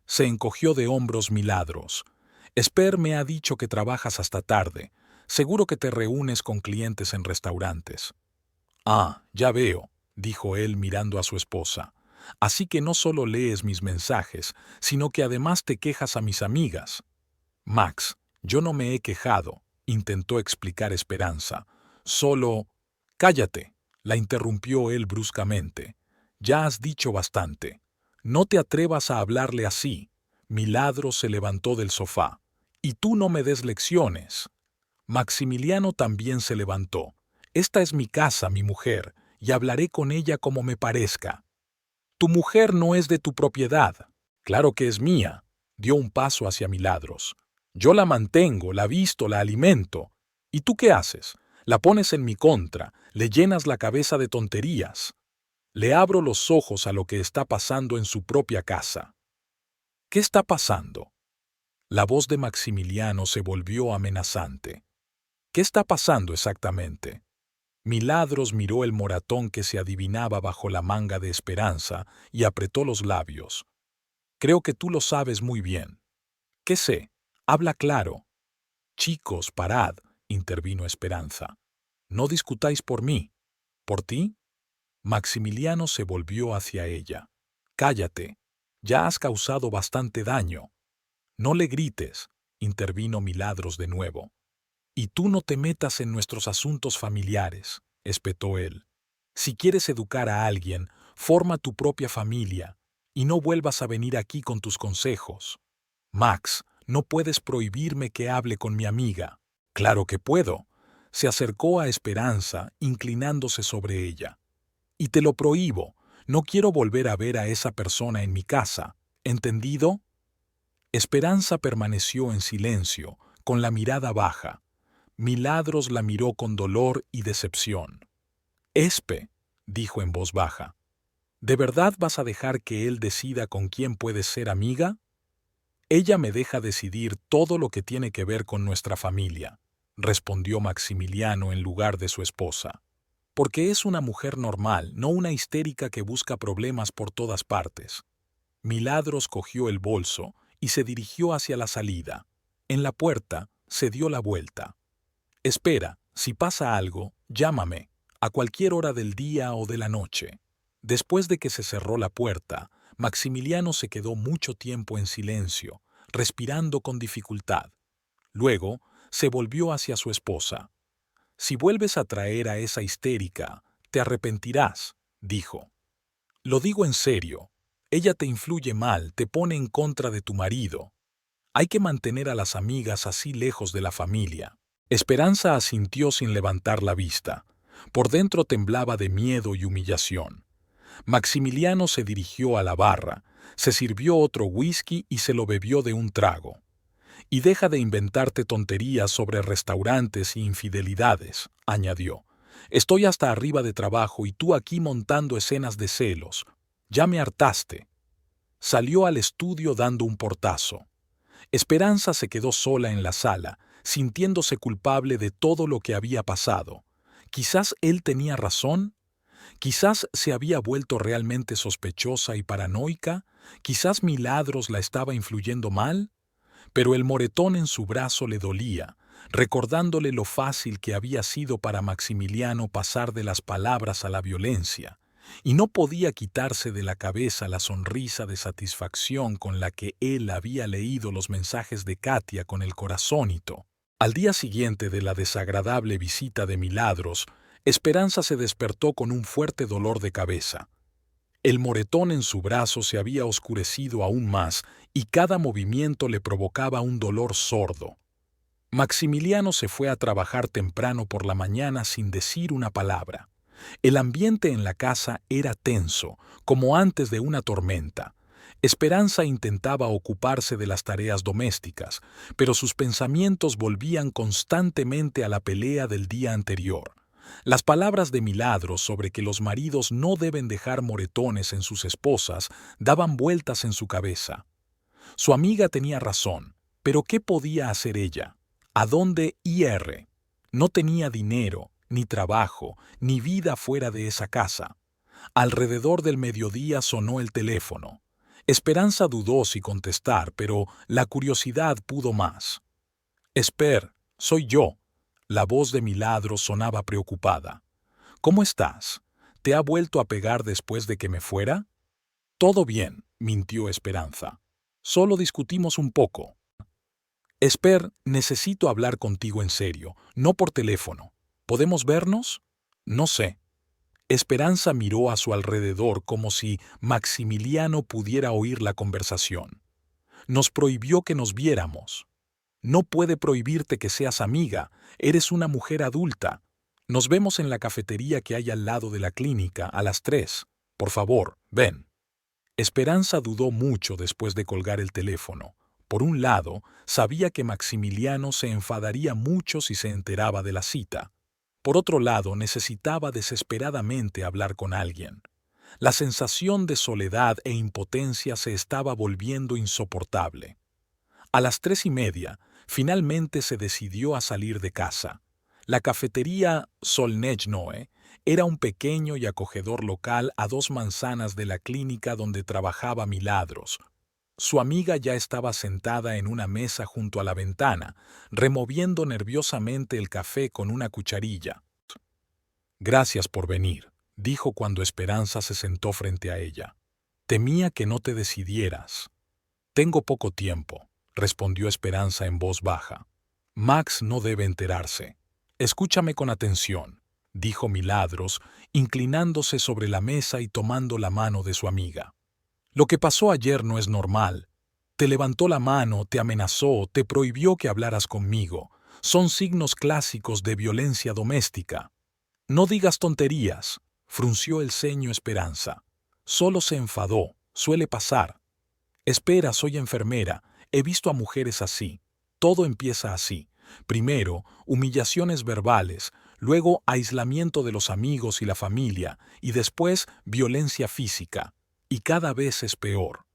se encogió de hombros Milagros. Esper me ha dicho que trabajas hasta tarde. Seguro que te reúnes con clientes en restaurantes. Ah, ya veo, dijo él mirando a su esposa. Así que no solo lees mis mensajes, sino que además te quejas a mis amigas. Max, yo no me he quejado, intentó explicar Esperanza. Solo... Cállate, la interrumpió él bruscamente. Ya has dicho bastante. No te atrevas a hablarle así. Milagros se levantó del sofá. Y tú no me des lecciones. Maximiliano también se levantó. Esta es mi casa, mi mujer, y hablaré con ella como me parezca. Tu mujer no es de tu propiedad. Claro que es mía. Dio un paso hacia Milagros. Yo la mantengo, la visto, la alimento. ¿Y tú qué haces? La pones en mi contra, le llenas la cabeza de tonterías. Le abro los ojos a lo que está pasando en su propia casa. ¿Qué está pasando? La voz de Maximiliano se volvió amenazante. ¿Qué está pasando exactamente? Milagros miró el moratón que se adivinaba bajo la manga de Esperanza y apretó los labios. Creo que tú lo sabes muy bien. ¿Qué sé? Habla claro. Chicos, parad, intervino Esperanza. No discutáis por mí. ¿Por ti? Maximiliano se volvió hacia ella. Cállate. Ya has causado bastante daño. No le grites, intervino Milagros de nuevo. Y tú no te metas en nuestros asuntos familiares, espetó él. Si quieres educar a alguien, forma tu propia familia, y no vuelvas a venir aquí con tus consejos. Max, no puedes prohibirme que hable con mi amiga. Claro que puedo. Se acercó a Esperanza, inclinándose sobre ella. Y te lo prohíbo. No quiero volver a ver a esa persona en mi casa. ¿Entendido? Esperanza permaneció en silencio, con la mirada baja. Milagros la miró con dolor y decepción. Espe, dijo en voz baja, ¿de verdad vas a dejar que él decida con quién puedes ser amiga? Ella me deja decidir todo lo que tiene que ver con nuestra familia, respondió Maximiliano en lugar de su esposa. Porque es una mujer normal, no una histérica que busca problemas por todas partes. Milagros cogió el bolso y se dirigió hacia la salida. En la puerta se dio la vuelta. Espera, si pasa algo, llámame, a cualquier hora del día o de la noche. Después de que se cerró la puerta, Maximiliano se quedó mucho tiempo en silencio, respirando con dificultad. Luego, se volvió hacia su esposa. Si vuelves a traer a esa histérica, te arrepentirás, dijo. Lo digo en serio. Ella te influye mal, te pone en contra de tu marido. Hay que mantener a las amigas así lejos de la familia. Esperanza asintió sin levantar la vista. Por dentro temblaba de miedo y humillación. Maximiliano se dirigió a la barra, se sirvió otro whisky y se lo bebió de un trago. Y deja de inventarte tonterías sobre restaurantes e infidelidades, añadió. Estoy hasta arriba de trabajo y tú aquí montando escenas de celos. Ya me hartaste. Salió al estudio dando un portazo. Esperanza se quedó sola en la sala, sintiéndose culpable de todo lo que había pasado. Quizás él tenía razón. Quizás se había vuelto realmente sospechosa y paranoica. Quizás Milagros la estaba influyendo mal. Pero el moretón en su brazo le dolía, recordándole lo fácil que había sido para Maximiliano pasar de las palabras a la violencia, y no podía quitarse de la cabeza la sonrisa de satisfacción con la que él había leído los mensajes de Katia con el corazónito. Al día siguiente de la desagradable visita de Milagros, Esperanza se despertó con un fuerte dolor de cabeza. El moretón en su brazo se había oscurecido aún más y cada movimiento le provocaba un dolor sordo. Maximiliano se fue a trabajar temprano por la mañana sin decir una palabra. El ambiente en la casa era tenso, como antes de una tormenta. Esperanza intentaba ocuparse de las tareas domésticas, pero sus pensamientos volvían constantemente a la pelea del día anterior. Las palabras de Milagros sobre que los maridos no deben dejar moretones en sus esposas daban vueltas en su cabeza. Su amiga tenía razón, pero ¿qué podía hacer ella? ¿A dónde ir? No tenía dinero, ni trabajo, ni vida fuera de esa casa. Alrededor del mediodía sonó el teléfono. Esperanza dudó si contestar, pero la curiosidad pudo más. «Esper, soy yo». La voz de Milagros sonaba preocupada. «¿Cómo estás? ¿Te ha vuelto a pegar después de que me fuera?» «Todo bien», mintió Esperanza. «Solo discutimos un poco». «Esper, necesito hablar contigo en serio, no por teléfono. ¿Podemos vernos?» «No sé». Esperanza miró a su alrededor como si Maximiliano pudiera oír la conversación. «Nos prohibió que nos viéramos». «No puede prohibirte que seas amiga, eres una mujer adulta. Nos vemos en la cafetería que hay al lado de la clínica a las 3. Por favor, ven». Esperanza dudó mucho después de colgar el teléfono. Por un lado, sabía que Maximiliano se enfadaría mucho si se enteraba de la cita. Por otro lado, necesitaba desesperadamente hablar con alguien. La sensación de soledad e impotencia se estaba volviendo insoportable. A las 3:30, finalmente se decidió a salir de casa. La cafetería Solnechnoe era un pequeño y acogedor local a 2 manzanas de la clínica donde trabajaba Milagros. Su amiga ya estaba sentada en una mesa junto a la ventana, removiendo nerviosamente el café con una cucharilla. «Gracias por venir», dijo cuando Esperanza se sentó frente a ella. «Temía que no te decidieras». «Tengo poco tiempo», respondió Esperanza en voz baja. «Max no debe enterarse». «Escúchame con atención», dijo Milagros, inclinándose sobre la mesa y tomando la mano de su amiga. «Lo que pasó ayer no es normal. Te levantó la mano, te amenazó, te prohibió que hablaras conmigo. Son signos clásicos de violencia doméstica». «No digas tonterías», frunció el ceño Esperanza. «Solo se enfadó, suele pasar». «Espera, soy enfermera, he visto a mujeres así. Todo empieza así. Primero, humillaciones verbales, luego aislamiento de los amigos y la familia, y después violencia física. Y cada vez es peor».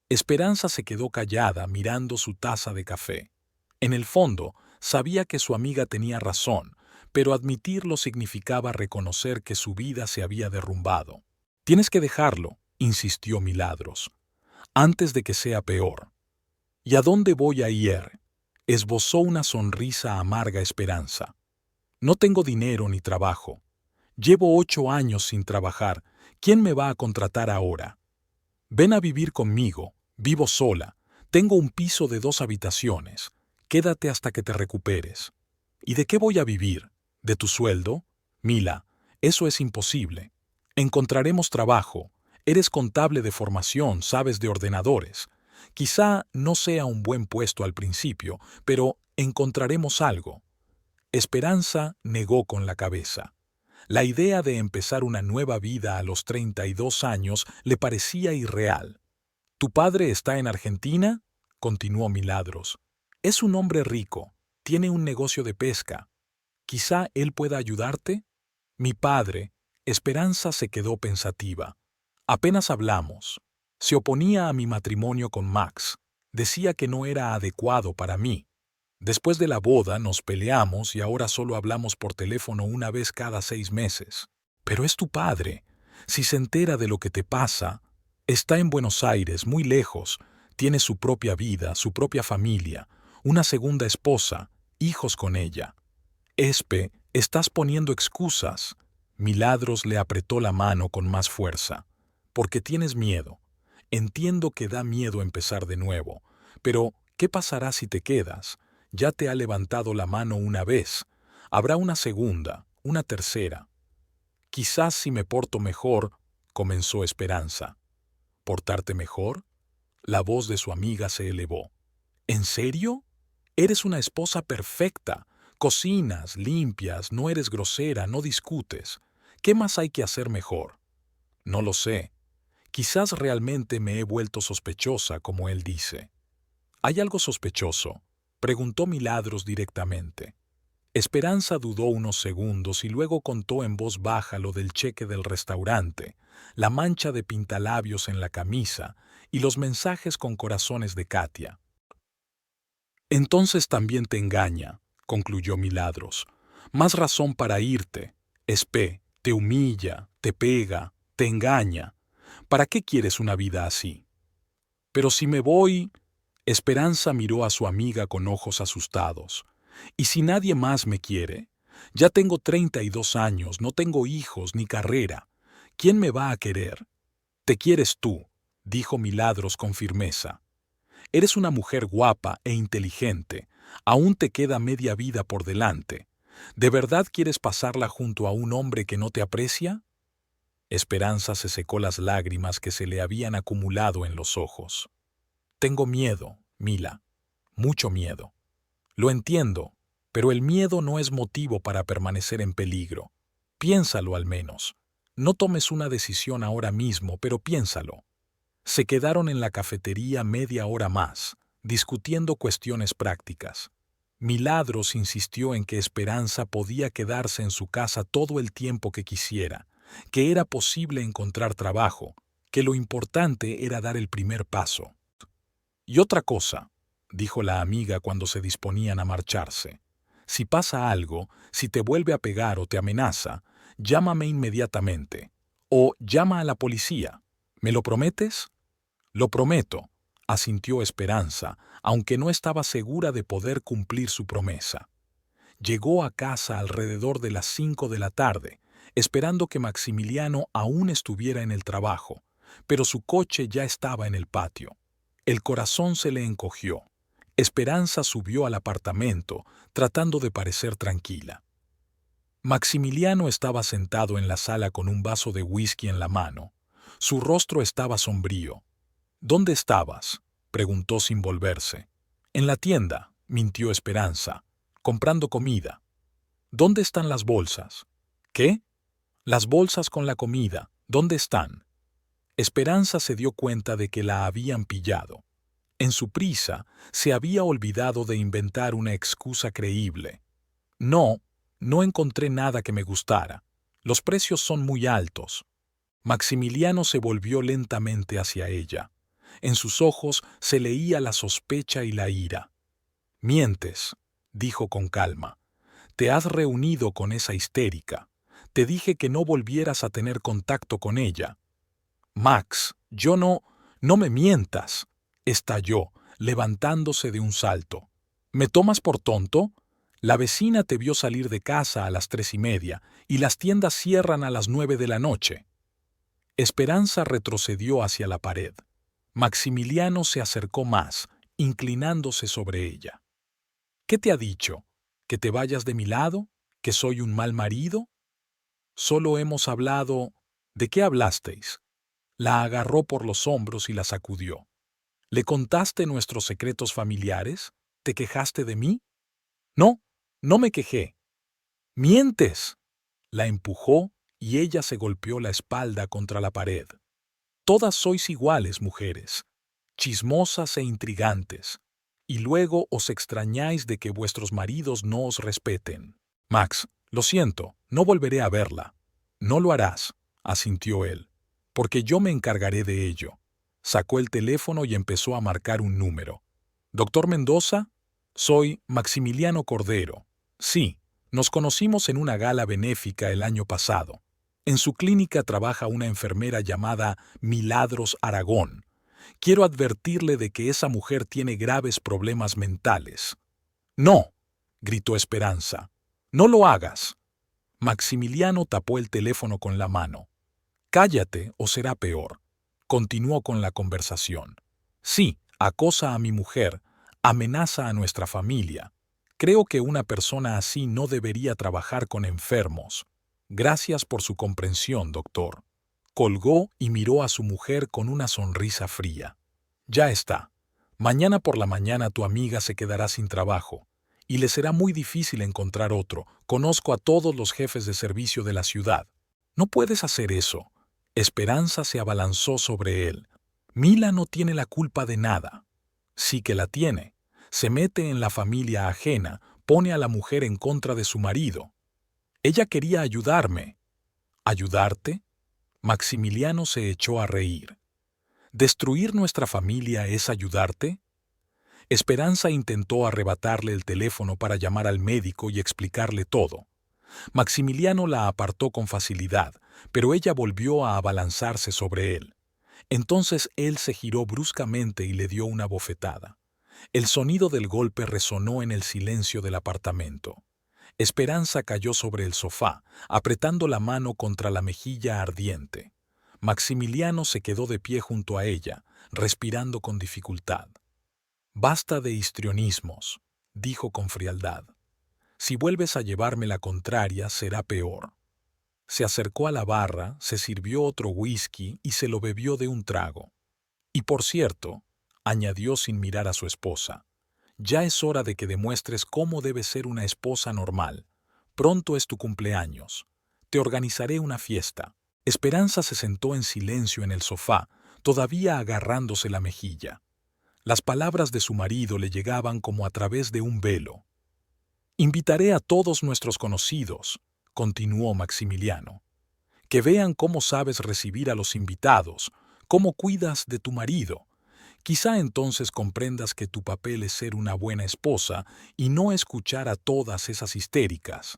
Esperanza se quedó callada mirando su taza de café. En el fondo, sabía que su amiga tenía razón, pero admitirlo significaba reconocer que su vida se había derrumbado. «Tienes que dejarlo», insistió Milagros, «antes de que sea peor». «¿Y a dónde voy a ir?», esbozó una sonrisa amarga Esperanza. «No tengo dinero ni trabajo. Llevo 8 años sin trabajar. ¿Quién me va a contratar ahora? Ven a vivir conmigo. Vivo sola. Tengo un piso de 2 habitaciones. Quédate hasta que te recuperes». «¿Y de qué voy a vivir? ¿De tu sueldo?» «Mila, eso es imposible. Encontraremos trabajo. Eres contable de formación, sabes de ordenadores. Quizá no sea un buen puesto al principio, pero encontraremos algo». Esperanza negó con la cabeza. La idea de empezar una nueva vida a los 32 años le parecía irreal. «¿Tu padre está en Argentina?», continuó Milagros. «Es un hombre rico, tiene un negocio de pesca. Quizá él pueda ayudarte». «Mi padre», Esperanza se quedó pensativa. «Apenas hablamos. Se oponía a mi matrimonio con Max. Decía que no era adecuado para mí. Después de la boda nos peleamos y ahora solo hablamos por teléfono una vez cada 6 meses. Pero es tu padre. Si se entera de lo que te pasa, está en Buenos Aires, muy lejos, tiene su propia vida, su propia familia, una segunda esposa, hijos con ella». «Espe, estás poniendo excusas». Milagros le apretó la mano con más fuerza. «Porque tienes miedo. Entiendo que da miedo empezar de nuevo, pero ¿qué pasará si te quedas? Ya te ha levantado la mano una vez. Habrá una segunda, una tercera. Quizás si me porto mejor, comenzó Esperanza. ¿Portarte mejor? La voz de su amiga se elevó. ¿En serio? Eres una esposa perfecta. Cocinas, limpias, no eres grosera, no discutes. ¿Qué más hay que hacer mejor? No lo sé. Quizás realmente me he vuelto sospechosa, como él dice. ¿Hay algo sospechoso?, preguntó Milagros directamente. Esperanza dudó unos segundos y luego contó en voz baja lo del cheque del restaurante, la mancha de pintalabios en la camisa y los mensajes con corazones de Katia. Entonces también te engaña, concluyó Milagros. Más razón para irte. Te humilla, te pega, te engaña. ¿Para qué quieres una vida así? Pero si me voy... Esperanza miró a su amiga con ojos asustados. ¿Y si nadie más me quiere? Ya tengo 32 años, no tengo hijos ni carrera. ¿Quién me va a querer? Te quieres tú, dijo Milagros con firmeza. Eres una mujer guapa e inteligente. Aún te queda media vida por delante. ¿De verdad quieres pasarla junto a un hombre que no te aprecia? Esperanza se secó las lágrimas que se le habían acumulado en los ojos. Tengo miedo, Mila, mucho miedo. Lo entiendo, pero el miedo no es motivo para permanecer en peligro. Piénsalo al menos. No tomes una decisión ahora mismo, pero piénsalo. Se quedaron en la cafetería media hora más, discutiendo cuestiones prácticas. Milagros insistió en que Esperanza podía quedarse en su casa todo el tiempo que quisiera, que era posible encontrar trabajo, que lo importante era dar el primer paso. Y otra cosa, dijo la amiga cuando se disponían a marcharse. Si pasa algo, si te vuelve a pegar o te amenaza, llámame inmediatamente. O llama a la policía. ¿Me lo prometes? Lo prometo, asintió Esperanza, aunque no estaba segura de poder cumplir su promesa. Llegó a casa alrededor de las 5 de la tarde, esperando que Maximiliano aún estuviera en el trabajo, pero su coche ya estaba en el patio. El corazón se le encogió. Esperanza subió al apartamento, tratando de parecer tranquila. Maximiliano estaba sentado en la sala con un vaso de whisky en la mano. Su rostro estaba sombrío. ¿Dónde estabas?, preguntó sin volverse. En la tienda, mintió Esperanza, comprando comida. ¿Dónde están las bolsas? ¿Qué? Las bolsas con la comida, ¿dónde están? Esperanza se dio cuenta de que la habían pillado. En su prisa, se había olvidado de inventar una excusa creíble. No encontré nada que me gustara. Los precios son muy altos. Maximiliano se volvió lentamente hacia ella. En sus ojos se leía la sospecha y la ira. Mientes, dijo con calma. Te has reunido con esa histérica. Te dije que no volvieras a tener contacto con ella. Max, no me mientas, estalló, levantándose de un salto. ¿Me tomas por tonto? La vecina te vio salir de casa a las 3:30 y las tiendas cierran a las 9 de la noche. Esperanza retrocedió hacia la pared. Maximiliano se acercó más, inclinándose sobre ella. ¿Qué te ha dicho? ¿Que te vayas de mi lado? ¿Que soy un mal marido? Solo hemos hablado... ¿De qué hablasteis? La agarró por los hombros y la sacudió. ¿Le contaste nuestros secretos familiares? ¿Te quejaste de mí? No me quejé. ¡Mientes! La empujó y ella se golpeó la espalda contra la pared. Todas sois iguales, mujeres, chismosas e intrigantes, y luego os extrañáis de que vuestros maridos no os respeten. Max, lo siento, no volveré a verla. No lo harás, asintió él, porque yo me encargaré de ello. Sacó el teléfono y empezó a marcar un número. ¿Doctor Mendoza? Soy Maximiliano Cordero. Sí, nos conocimos en una gala benéfica el año pasado. En su clínica trabaja una enfermera llamada Milagros Aragón. Quiero advertirle de que esa mujer tiene graves problemas mentales. No, gritó Esperanza. No lo hagas. Maximiliano tapó el teléfono con la mano. Cállate o será peor. Continuó con la conversación. Sí, acosa a mi mujer, amenaza a nuestra familia. Creo que una persona así no debería trabajar con enfermos. Gracias por su comprensión, doctor. Colgó y miró a su mujer con una sonrisa fría. Ya está. Mañana por la mañana tu amiga se quedará sin trabajo, y le será muy difícil encontrar otro. Conozco a todos los jefes de servicio de la ciudad. No puedes hacer eso. Esperanza se abalanzó sobre él. Mila no tiene la culpa de nada. Sí que la tiene. Se mete en la familia ajena, pone a la mujer en contra de su marido. Ella quería ayudarme. ¿Ayudarte? Maximiliano se echó a reír. ¿Destruir nuestra familia es ayudarte? Esperanza intentó arrebatarle el teléfono para llamar al médico y explicarle todo. Maximiliano la apartó con facilidad, pero ella volvió a abalanzarse sobre él. Entonces él se giró bruscamente y le dio una bofetada. El sonido del golpe resonó en el silencio del apartamento. Esperanza cayó sobre el sofá, apretando la mano contra la mejilla ardiente. Maximiliano se quedó de pie junto a ella, respirando con dificultad. «Basta de histrionismos», dijo con frialdad. «Si vuelves a llevarme la contraria, será peor». Se acercó a la barra, se sirvió otro whisky y se lo bebió de un trago. «Y por cierto», añadió sin mirar a su esposa, «ya es hora de que demuestres cómo debe ser una esposa normal. Pronto es tu cumpleaños. Te organizaré una fiesta». Esperanza se sentó en silencio en el sofá, todavía agarrándose la mejilla. Las palabras de su marido le llegaban como a través de un velo. «Invitaré a todos nuestros conocidos», continuó Maximiliano. «Que vean cómo sabes recibir a los invitados, cómo cuidas de tu marido. Quizá entonces comprendas que tu papel es ser una buena esposa y no escuchar a todas esas histéricas».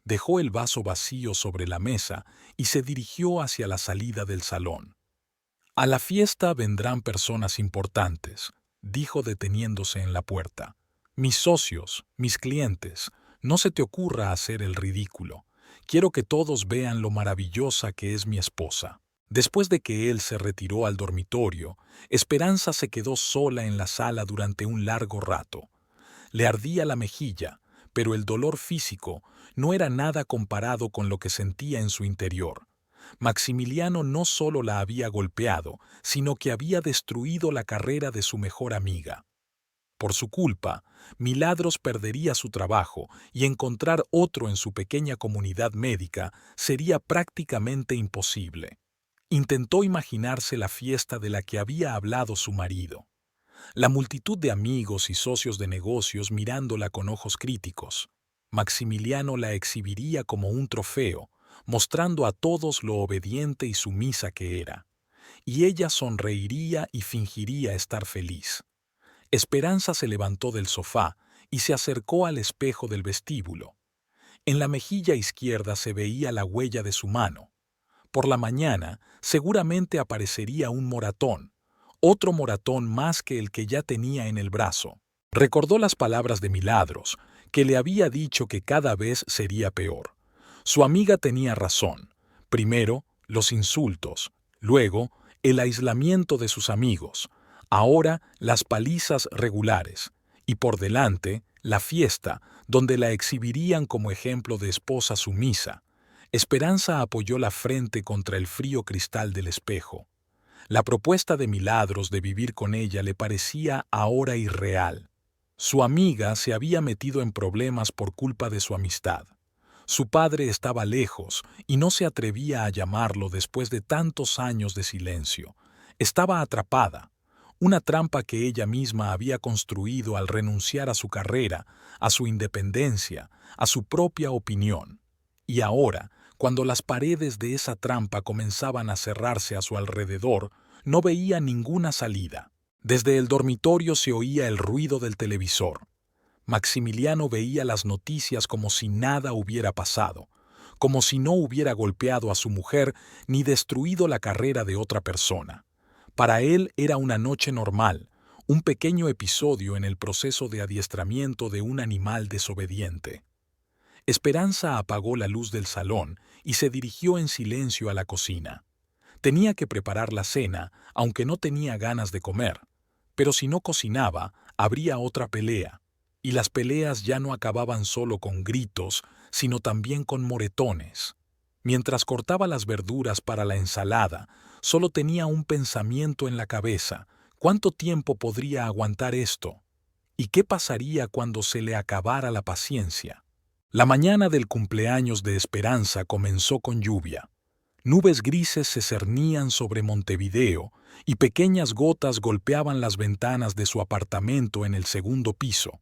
Dejó el vaso vacío sobre la mesa y se dirigió hacia la salida del salón. «A la fiesta vendrán personas importantes», dijo deteniéndose en la puerta. «Mis socios, mis clientes, no se te ocurra hacer el ridículo. Quiero que todos vean lo maravillosa que es mi esposa». Después de que él se retiró al dormitorio, Esperanza se quedó sola en la sala durante un largo rato. Le ardía la mejilla, pero el dolor físico no era nada comparado con lo que sentía en su interior. Maximiliano no solo la había golpeado, sino que había destruido la carrera de su mejor amiga. Por su culpa, Milagros perdería su trabajo y encontrar otro en su pequeña comunidad médica sería prácticamente imposible. Intentó imaginarse la fiesta de la que había hablado su marido. La multitud de amigos y socios de negocios mirándola con ojos críticos. Maximiliano la exhibiría como un trofeo, mostrando a todos lo obediente y sumisa que era. Y ella sonreiría y fingiría estar feliz. Esperanza se levantó del sofá y se acercó al espejo del vestíbulo. En la mejilla izquierda se veía la huella de su mano. Por la mañana seguramente aparecería un moratón, otro moratón más que el que ya tenía en el brazo. Recordó las palabras de Milagros, que le había dicho que cada vez sería peor. Su amiga tenía razón. Primero, los insultos, luego, el aislamiento de sus amigos, ahora las palizas regulares, y por delante, la fiesta, donde la exhibirían como ejemplo de esposa sumisa. Esperanza apoyó la frente contra el frío cristal del espejo. La propuesta de Milagros de vivir con ella le parecía ahora irreal. Su amiga se había metido en problemas por culpa de su amistad. Su padre estaba lejos y no se atrevía a llamarlo después de tantos años de silencio. Estaba atrapada, una trampa que ella misma había construido al renunciar a su carrera, a su independencia, a su propia opinión. Y ahora, cuando las paredes de esa trampa comenzaban a cerrarse a su alrededor, no veía ninguna salida. Desde el dormitorio se oía el ruido del televisor. Maximiliano veía las noticias como si nada hubiera pasado, como si no hubiera golpeado a su mujer ni destruido la carrera de otra persona. Para él era una noche normal, un pequeño episodio en el proceso de adiestramiento de un animal desobediente. Esperanza apagó la luz del salón y se dirigió en silencio a la cocina. Tenía que preparar la cena, aunque no tenía ganas de comer. Pero si no cocinaba, habría otra pelea. Y las peleas ya no acababan solo con gritos, sino también con moretones. Mientras cortaba las verduras para la ensalada, solo tenía un pensamiento en la cabeza. ¿Cuánto tiempo podría aguantar esto? ¿Y qué pasaría cuando se le acabara la paciencia? La mañana del cumpleaños de Esperanza comenzó con lluvia. Nubes grises se cernían sobre Montevideo y pequeñas gotas golpeaban las ventanas de su apartamento en el segundo piso.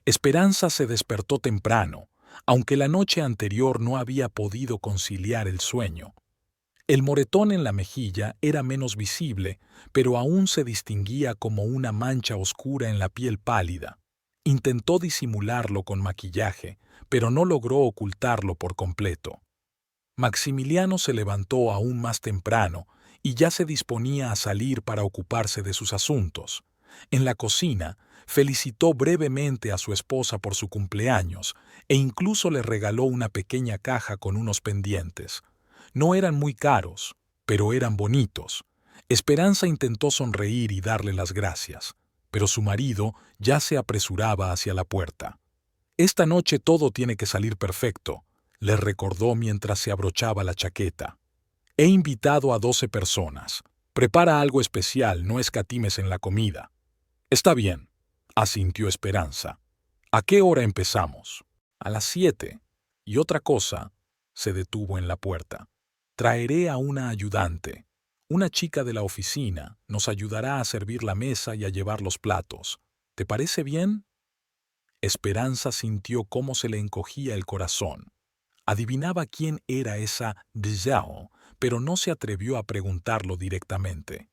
Esperanza se despertó temprano, aunque la noche anterior no había podido conciliar el sueño. El moretón en la mejilla era menos visible, pero aún se distinguía como una mancha oscura en la piel pálida. Intentó disimularlo con maquillaje, pero no logró ocultarlo por completo. Maximiliano se levantó aún más temprano y ya se disponía a salir para ocuparse de sus asuntos. En la cocina, felicitó brevemente a su esposa por su cumpleaños e incluso le regaló una pequeña caja con unos pendientes. No eran muy caros, pero eran bonitos. Esperanza intentó sonreír y darle las gracias, pero su marido ya se apresuraba hacia la puerta. «Esta noche todo tiene que salir perfecto», le recordó mientras se abrochaba la chaqueta. «He invitado a 12 personas. Prepara algo especial, no escatimes en la comida». «Está bien», asintió Esperanza. «¿A qué hora empezamos?» «A las 7. Y otra cosa», se detuvo en la puerta. «Traeré a una ayudante. Una chica de la oficina nos ayudará a servir la mesa y a llevar los platos. ¿Te parece bien?» Esperanza sintió cómo se le encogía el corazón. Adivinaba quién era esa Zhao, pero no se atrevió a preguntarlo directamente.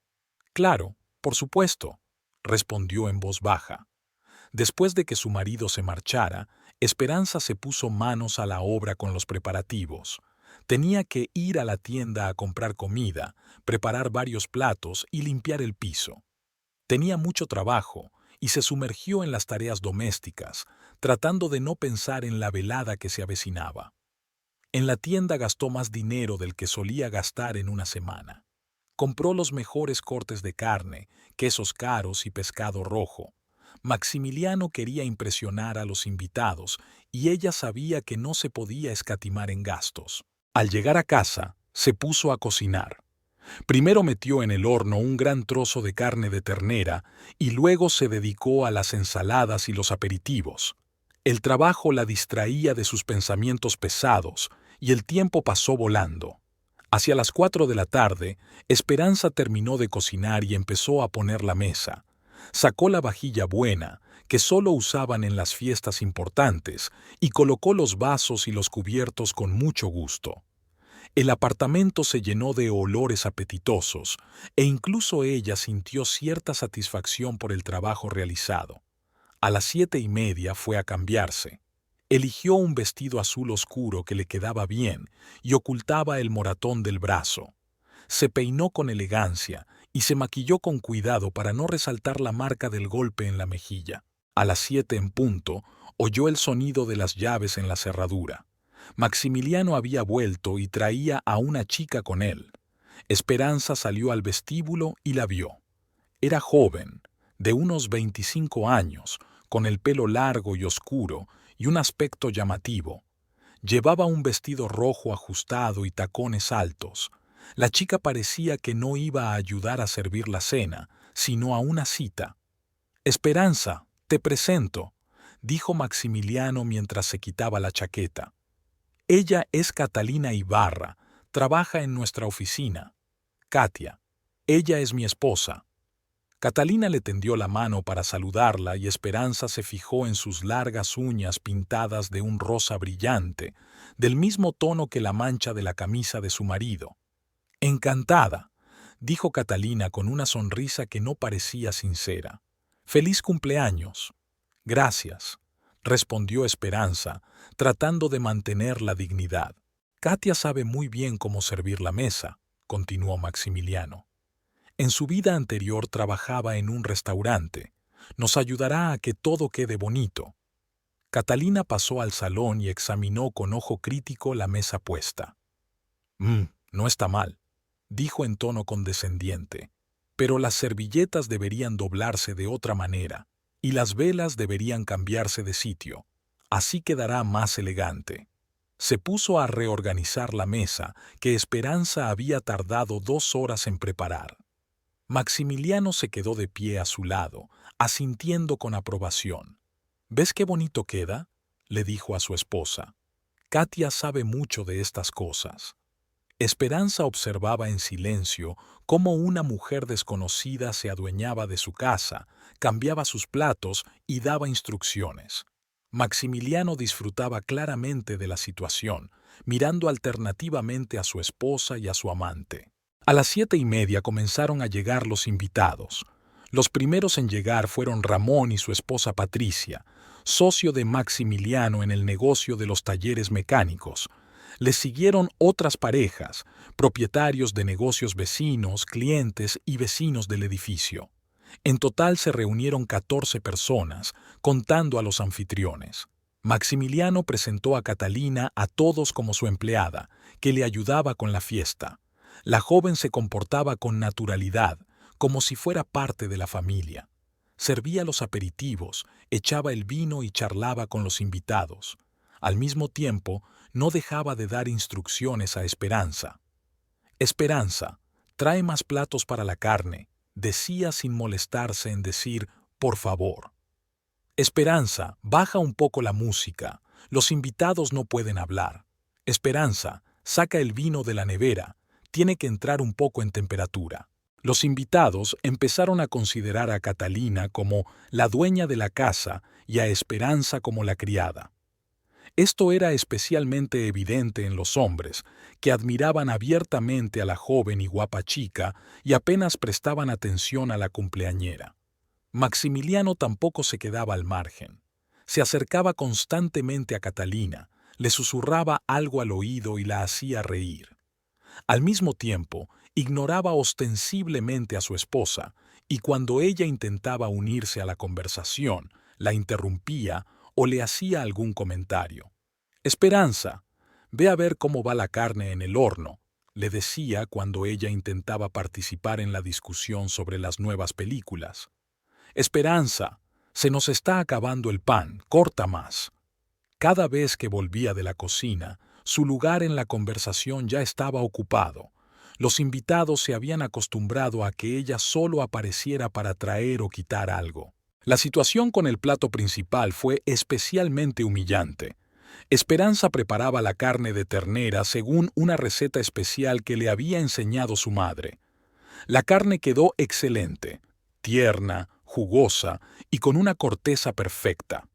«Claro, por supuesto», respondió en voz baja. Después de que su marido se marchara, Esperanza se puso manos a la obra con los preparativos. Tenía que ir a la tienda a comprar comida, preparar varios platos y limpiar el piso. Tenía mucho trabajo y se sumergió en las tareas domésticas, tratando de no pensar en la velada que se avecinaba. En la tienda gastó más dinero del que solía gastar en una semana. Compró los mejores cortes de carne, quesos caros y pescado rojo. Maximiliano quería impresionar a los invitados y ella sabía que no se podía escatimar en gastos. Al llegar a casa, se puso a cocinar. Primero metió en el horno un gran trozo de carne de ternera y luego se dedicó a las ensaladas y los aperitivos. El trabajo la distraía de sus pensamientos pesados y el tiempo pasó volando. Hacia las 4 de la tarde, Esperanza terminó de cocinar y empezó a poner la mesa. Sacó la vajilla buena, que solo usaban en las fiestas importantes, y colocó los vasos y los cubiertos con mucho gusto. El apartamento se llenó de olores apetitosos, e incluso ella sintió cierta satisfacción por el trabajo realizado. A las 7:30 fue a cambiarse. Eligió un vestido azul oscuro que le quedaba bien y ocultaba el moratón del brazo. Se peinó con elegancia y se maquilló con cuidado para no resaltar la marca del golpe en la mejilla. A las 7 en punto, oyó el sonido de las llaves en la cerradura. Maximiliano había vuelto y traía a una chica con él. Esperanza salió al vestíbulo y la vio. Era joven, de unos 25 años, con el pelo largo y oscuro y un aspecto llamativo. Llevaba un vestido rojo ajustado y tacones altos. La chica parecía que no iba a ayudar a servir la cena, sino a una cita. «Esperanza, te presento», dijo Maximiliano mientras se quitaba la chaqueta. «Ella es Catalina Ibarra, trabaja en nuestra oficina. Katia, ella es mi esposa». Catalina le tendió la mano para saludarla y Esperanza se fijó en sus largas uñas pintadas de un rosa brillante, del mismo tono que la mancha de la camisa de su marido. «Encantada», dijo Catalina con una sonrisa que no parecía sincera. «Feliz cumpleaños». «Gracias», respondió Esperanza, tratando de mantener la dignidad. «Katia sabe muy bien cómo servir la mesa», continuó Maximiliano. «En su vida anterior trabajaba en un restaurante. Nos ayudará a que todo quede bonito». Catalina pasó al salón y examinó con ojo crítico la mesa puesta. No está mal», dijo en tono condescendiente, «pero las servilletas deberían doblarse de otra manera y las velas deberían cambiarse de sitio. Así quedará más elegante». Se puso a reorganizar la mesa que Esperanza había tardado 2 horas en preparar. Maximiliano se quedó de pie a su lado, asintiendo con aprobación. ¿Ves qué bonito queda?, le dijo a su esposa. Katia sabe mucho de estas cosas. Esperanza observaba en silencio cómo una mujer desconocida se adueñaba de su casa, cambiaba sus platos y daba instrucciones. Maximiliano disfrutaba claramente de la situación, mirando alternativamente a su esposa y a su amante. A las 7:30 comenzaron a llegar los invitados. Los primeros en llegar fueron Ramón y su esposa Patricia, socio de Maximiliano en el negocio de los talleres mecánicos. Les siguieron otras parejas, propietarios de negocios vecinos, clientes y vecinos del edificio. En total se reunieron 14 personas, contando a los anfitriones. Maximiliano presentó a Catalina a todos como su empleada, que le ayudaba con la fiesta. La joven se comportaba con naturalidad, como si fuera parte de la familia. Servía los aperitivos, echaba el vino y charlaba con los invitados. Al mismo tiempo, no dejaba de dar instrucciones a Esperanza. Esperanza, trae más platos para la carne, decía sin molestarse en decir por favor. Esperanza, baja un poco la música, los invitados no pueden hablar. Esperanza, saca el vino de la nevera, tiene que entrar un poco en temperatura. Los invitados empezaron a considerar a Catalina como la dueña de la casa y a Esperanza como la criada. Esto era especialmente evidente en los hombres, que admiraban abiertamente a la joven y guapa chica y apenas prestaban atención a la cumpleañera. Maximiliano tampoco se quedaba al margen. Se acercaba constantemente a Catalina, le susurraba algo al oído y la hacía reír. Al mismo tiempo, ignoraba ostensiblemente a su esposa, y cuando ella intentaba unirse a la conversación, la interrumpía o le hacía algún comentario. «Esperanza, ve a ver cómo va la carne en el horno», le decía cuando ella intentaba participar en la discusión sobre las nuevas películas. «Esperanza, se nos está acabando el pan, corta más». Cada vez que volvía de la cocina, su lugar en la conversación ya estaba ocupado. Los invitados se habían acostumbrado a que ella solo apareciera para traer o quitar algo. La situación con el plato principal fue especialmente humillante. Esperanza preparaba la carne de ternera según una receta especial que le había enseñado su madre. La carne quedó excelente, tierna, jugosa y con una corteza perfecta.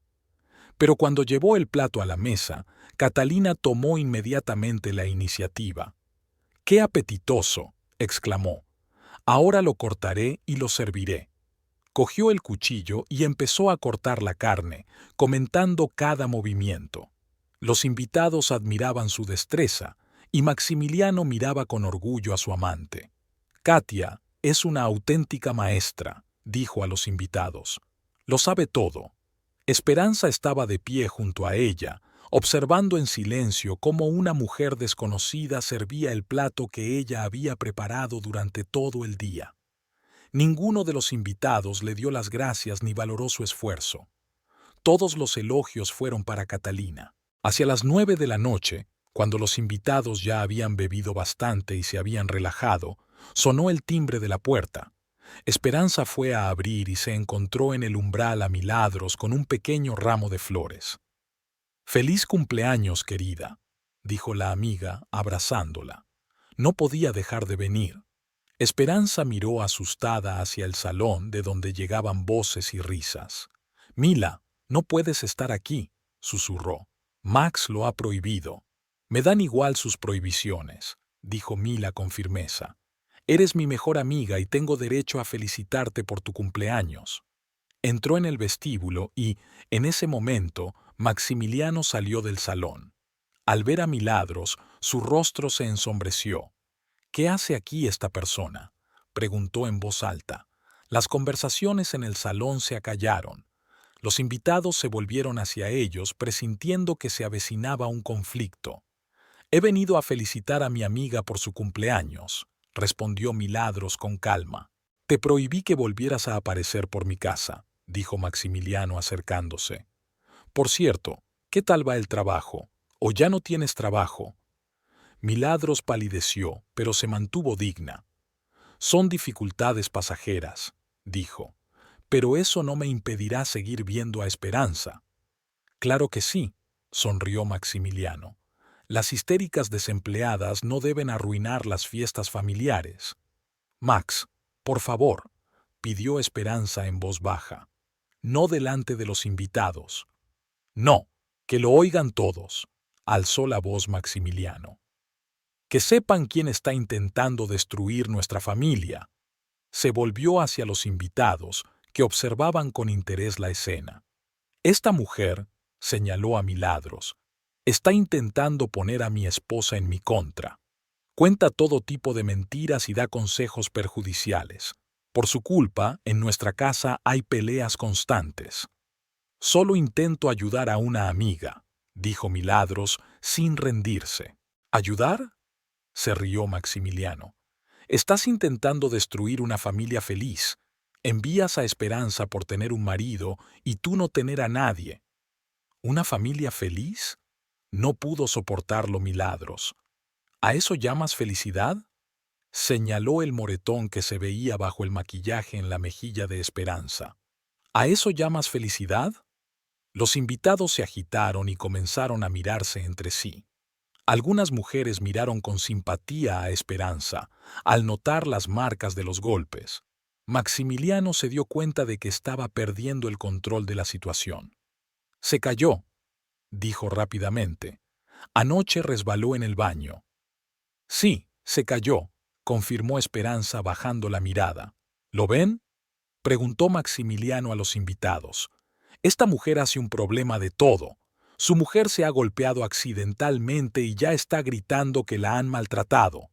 Pero cuando llevó el plato a la mesa, Catalina tomó inmediatamente la iniciativa. «¡Qué apetitoso!», exclamó. «Ahora lo cortaré y lo serviré». Cogió el cuchillo y empezó a cortar la carne, comentando cada movimiento. Los invitados admiraban su destreza, y Maximiliano miraba con orgullo a su amante. «Katia es una auténtica maestra», dijo a los invitados. «Lo sabe todo». Esperanza estaba de pie junto a ella, observando en silencio cómo una mujer desconocida servía el plato que ella había preparado durante todo el día. Ninguno de los invitados le dio las gracias ni valoró su esfuerzo. Todos los elogios fueron para Catalina. Hacia las 9 de la noche, cuando los invitados ya habían bebido bastante y se habían relajado, sonó el timbre de la puerta. Esperanza fue a abrir y se encontró en el umbral a Milagros con un pequeño ramo de flores. «Feliz cumpleaños, querida», dijo la amiga, abrazándola. No podía dejar de venir. Esperanza miró asustada hacia el salón de donde llegaban voces y risas. «Mila, no puedes estar aquí», susurró. «Max lo ha prohibido». «Me dan igual sus prohibiciones», dijo Mila con firmeza. «Eres mi mejor amiga y tengo derecho a felicitarte por tu cumpleaños». Entró en el vestíbulo y, en ese momento, Maximiliano salió del salón. Al ver a Milagros, su rostro se ensombreció. «¿Qué hace aquí esta persona?», preguntó en voz alta. Las conversaciones en el salón se acallaron. Los invitados se volvieron hacia ellos, presintiendo que se avecinaba un conflicto. «He venido a felicitar a mi amiga por su cumpleaños», respondió Milagros con calma. «Te prohibí que volvieras a aparecer por mi casa», dijo Maximiliano acercándose. «Por cierto, ¿qué tal va el trabajo? ¿O ya no tienes trabajo? Milagros palideció, pero se mantuvo digna. Son dificultades pasajeras, dijo, pero eso no me impedirá seguir viendo a Esperanza. Claro que sí, sonrió Maximiliano. Las histéricas desempleadas no deben arruinar las fiestas familiares. Max, por favor, pidió Esperanza en voz baja. No delante de los invitados. No, que lo oigan todos, alzó la voz Maximiliano. Que sepan quién está intentando destruir nuestra familia. Se volvió hacia los invitados, que observaban con interés la escena. Esta mujer, señaló a Milagros, está intentando poner a mi esposa en mi contra. Cuenta todo tipo de mentiras y da consejos perjudiciales. Por su culpa, en nuestra casa hay peleas constantes. Solo intento ayudar a una amiga, dijo Milagros sin rendirse. ¿Ayudar? Se rió Maximiliano. Estás intentando destruir una familia feliz. Envías a Esperanza por tener un marido y tú no tener a nadie. ¿Una familia feliz? No pudo soportarlo Milagros. ¿A eso llamas felicidad? Señaló el moretón que se veía bajo el maquillaje en la mejilla de Esperanza. ¿A eso llamas felicidad? Los invitados se agitaron y comenzaron a mirarse entre sí. Algunas mujeres miraron con simpatía a Esperanza, al notar las marcas de los golpes. Maximiliano se dio cuenta de que estaba perdiendo el control de la situación. Se cayó, dijo rápidamente. Anoche resbaló en el baño. Sí, se cayó, confirmó Esperanza bajando la mirada. ¿Lo ven? Preguntó Maximiliano a los invitados. Esta mujer hace un problema de todo. Su mujer se ha golpeado accidentalmente y ya está gritando que la han maltratado.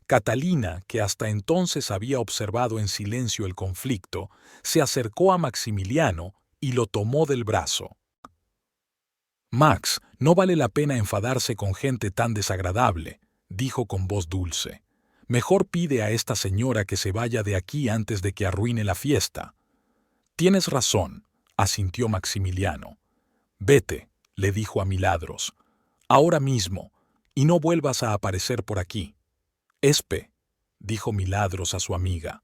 Catalina, que hasta entonces había observado en silencio el conflicto, se acercó a Maximiliano y lo tomó del brazo. Max, no vale la pena enfadarse con gente tan desagradable, dijo con voz dulce. Mejor pide a esta señora que se vaya de aquí antes de que arruine la fiesta. Tienes razón, asintió Maximiliano. Vete, le dijo a Milagros, ahora mismo, y no vuelvas a aparecer por aquí. Espe, dijo Milagros a su amiga,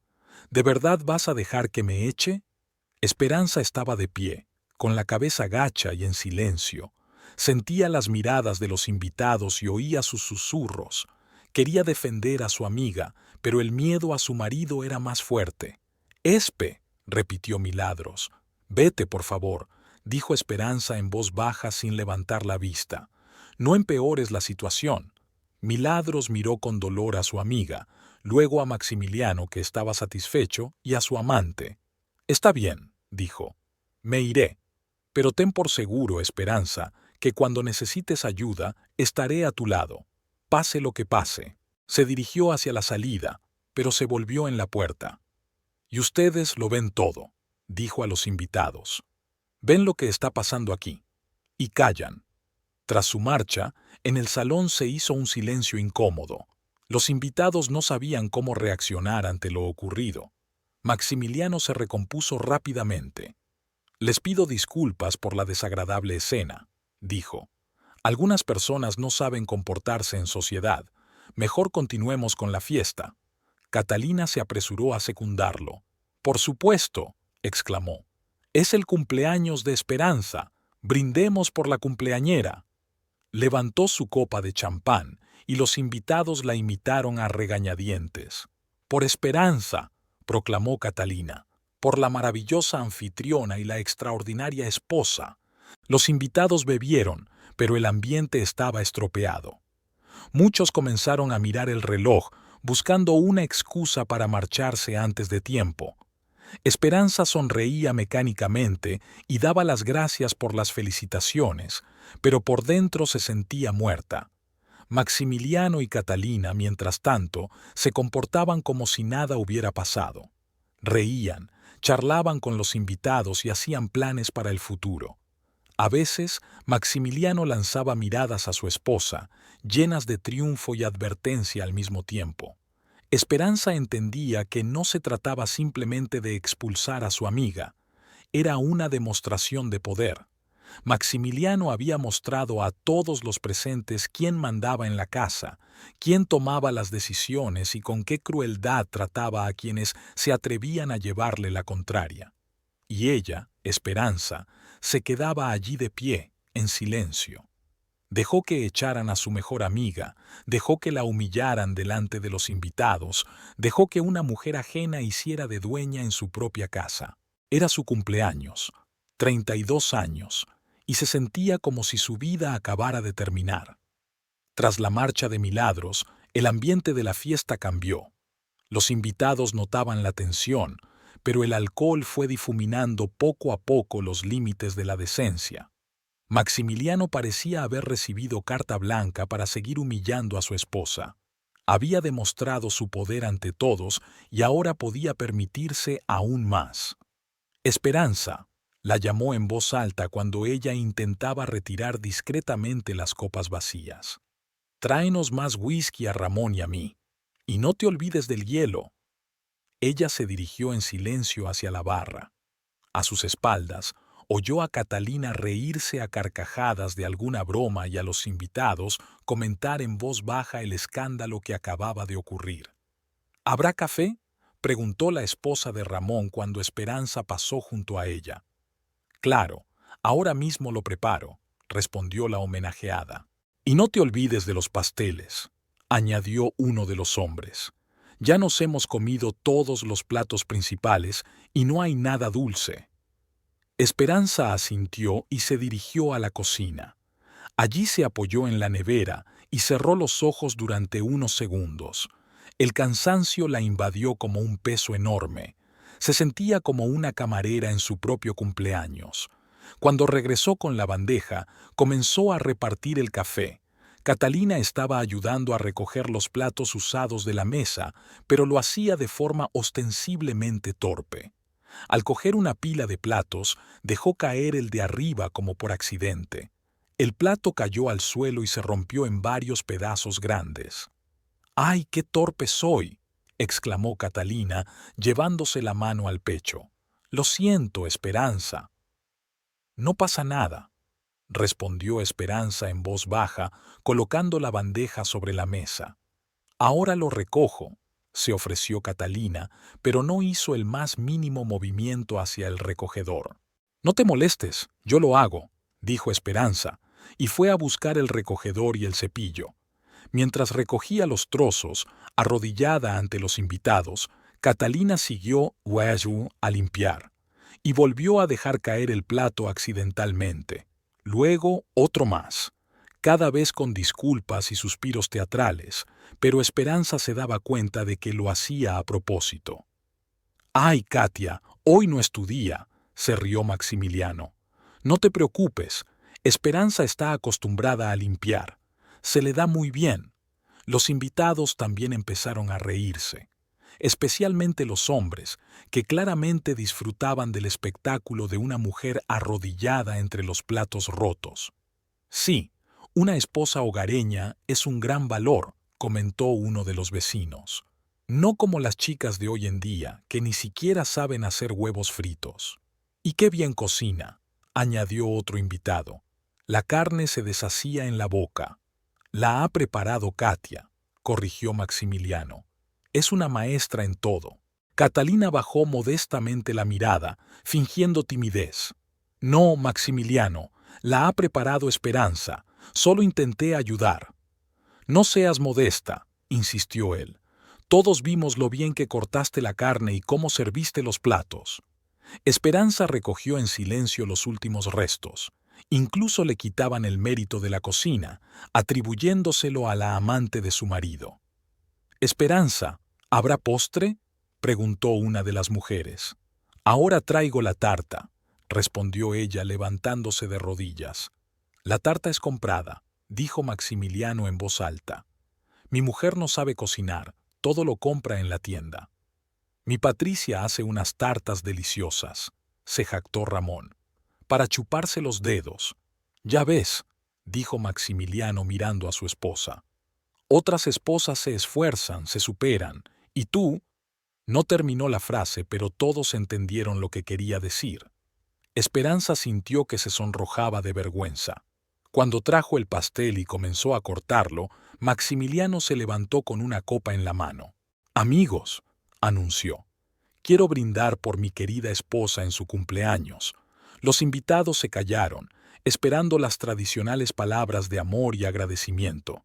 ¿de verdad vas a dejar que me eche? Esperanza estaba de pie, con la cabeza gacha y en silencio. Sentía las miradas de los invitados y oía sus susurros. Quería defender a su amiga, pero el miedo a su marido era más fuerte. Espe, repitió Milagros. Vete, por favor, dijo Esperanza en voz baja sin levantar la vista. No empeores la situación. Milagros miró con dolor a su amiga, luego a Maximiliano, que estaba satisfecho, y a su amante. Está bien, dijo. Me iré. Pero ten por seguro, Esperanza, que cuando necesites ayuda, estaré a tu lado. Pase lo que pase. Se dirigió hacia la salida, pero se volvió en la puerta. Y ustedes lo ven todo, dijo a los invitados. Ven lo que está pasando aquí. Y callan. Tras su marcha, en el salón se hizo un silencio incómodo. Los invitados no sabían cómo reaccionar ante lo ocurrido. Maximiliano se recompuso rápidamente. Les pido disculpas por la desagradable escena, dijo. Algunas personas no saben comportarse en sociedad. Mejor continuemos con la fiesta. Catalina se apresuró a secundarlo. Por supuesto, exclamó. Es el cumpleaños de Esperanza. Brindemos por la cumpleañera. Levantó su copa de champán y los invitados la imitaron a regañadientes. Por Esperanza, proclamó Catalina, por la maravillosa anfitriona y la extraordinaria esposa. Los invitados bebieron, pero el ambiente estaba estropeado. Muchos comenzaron a mirar el reloj, buscando una excusa para marcharse antes de tiempo. Esperanza sonreía mecánicamente y daba las gracias por las felicitaciones, pero por dentro se sentía muerta. Maximiliano y Catalina, mientras tanto, se comportaban como si nada hubiera pasado. Reían, charlaban con los invitados y hacían planes para el futuro. A veces, Maximiliano lanzaba miradas a su esposa, llenas de triunfo y advertencia al mismo tiempo. Esperanza entendía que no se trataba simplemente de expulsar a su amiga. Era una demostración de poder. Maximiliano había mostrado a todos los presentes quién mandaba en la casa, quién tomaba las decisiones y con qué crueldad trataba a quienes se atrevían a llevarle la contraria. Y ella, Esperanza, se quedaba allí de pie, en silencio. Dejó que echaran a su mejor amiga, dejó que la humillaran delante de los invitados, dejó que una mujer ajena hiciera de dueña en su propia casa. Era su cumpleaños, 32 años, y se sentía como si su vida acabara de terminar. Tras la marcha de Milagros, el ambiente de la fiesta cambió. Los invitados notaban la tensión, pero el alcohol fue difuminando poco a poco los límites de la decencia. Maximiliano parecía haber recibido carta blanca para seguir humillando a su esposa. Había demostrado su poder ante todos y ahora podía permitirse aún más. Esperanza, la llamó en voz alta cuando ella intentaba retirar discretamente las copas vacías. Tráenos más whisky a Ramón y a mí. Y no te olvides del hielo. Ella se dirigió en silencio hacia la barra. A sus espaldas, oyó a Catalina reírse a carcajadas de alguna broma y a los invitados comentar en voz baja el escándalo que acababa de ocurrir. ¿Habrá café?, preguntó la esposa de Ramón cuando Esperanza pasó junto a ella. Claro, ahora mismo lo preparo, respondió la homenajeada. Y no te olvides de los pasteles, añadió uno de los hombres. Ya nos hemos comido todos los platos principales y no hay nada dulce. Esperanza asintió y se dirigió a la cocina. Allí se apoyó en la nevera y cerró los ojos durante unos segundos. El cansancio la invadió como un peso enorme. Se sentía como una camarera en su propio cumpleaños. Cuando regresó con la bandeja, comenzó a repartir el café. Catalina estaba ayudando a recoger los platos usados de la mesa, pero lo hacía de forma ostensiblemente torpe. Al coger una pila de platos, dejó caer el de arriba como por accidente. El plato cayó al suelo y se rompió en varios pedazos grandes. ¡Ay, qué torpe soy!, exclamó Catalina, llevándose la mano al pecho. Lo siento, Esperanza. No pasa nada, respondió Esperanza en voz baja, colocando la bandeja sobre la mesa. Ahora lo recojo, se ofreció Catalina, pero no hizo el más mínimo movimiento hacia el recogedor. No te molestes, yo lo hago, dijo Esperanza, y fue a buscar el recogedor y el cepillo. Mientras recogía los trozos, arrodillada ante los invitados, Catalina siguió a limpiar, y volvió a dejar caer el plato accidentalmente. Luego otro más, cada vez con disculpas y suspiros teatrales, pero Esperanza se daba cuenta de que lo hacía a propósito. «Ay, Katia, hoy no es tu día», se rió Maximiliano. «No te preocupes, Esperanza está acostumbrada a limpiar. Se le da muy bien». Los invitados también empezaron a reírse, especialmente los hombres, que claramente disfrutaban del espectáculo de una mujer arrodillada entre los platos rotos. «Sí, una esposa hogareña es un gran valor», comentó uno de los vecinos. «No como las chicas de hoy en día, que ni siquiera saben hacer huevos fritos». «Y qué bien cocina», añadió otro invitado. La carne se deshacía en la boca. «La ha preparado Katia», corrigió Maximiliano. «Es una maestra en todo». Catalina bajó modestamente la mirada, fingiendo timidez. «No, Maximiliano, la ha preparado Esperanza. Solo intenté ayudar». «No seas modesta», insistió él. «Todos vimos lo bien que cortaste la carne y cómo serviste los platos». Esperanza recogió en silencio los últimos restos. Incluso le quitaban el mérito de la cocina, atribuyéndoselo a la amante de su marido. «Esperanza, ¿habrá postre?», preguntó una de las mujeres. «Ahora traigo la tarta», respondió ella levantándose de rodillas. «La tarta es comprada», dijo Maximiliano en voz alta. «Mi mujer no sabe cocinar, todo lo compra en la tienda». «Mi Patricia hace unas tartas deliciosas», se jactó Ramón. «Para chuparse los dedos». «Ya ves», dijo Maximiliano mirando a su esposa. «Otras esposas se esfuerzan, se superan, y tú...». No terminó la frase, pero todos entendieron lo que quería decir. Esperanza sintió que se sonrojaba de vergüenza. Cuando trajo el pastel y comenzó a cortarlo, Maximiliano se levantó con una copa en la mano. «Amigos», anunció, «quiero brindar por mi querida esposa en su cumpleaños». Los invitados se callaron, esperando las tradicionales palabras de amor y agradecimiento.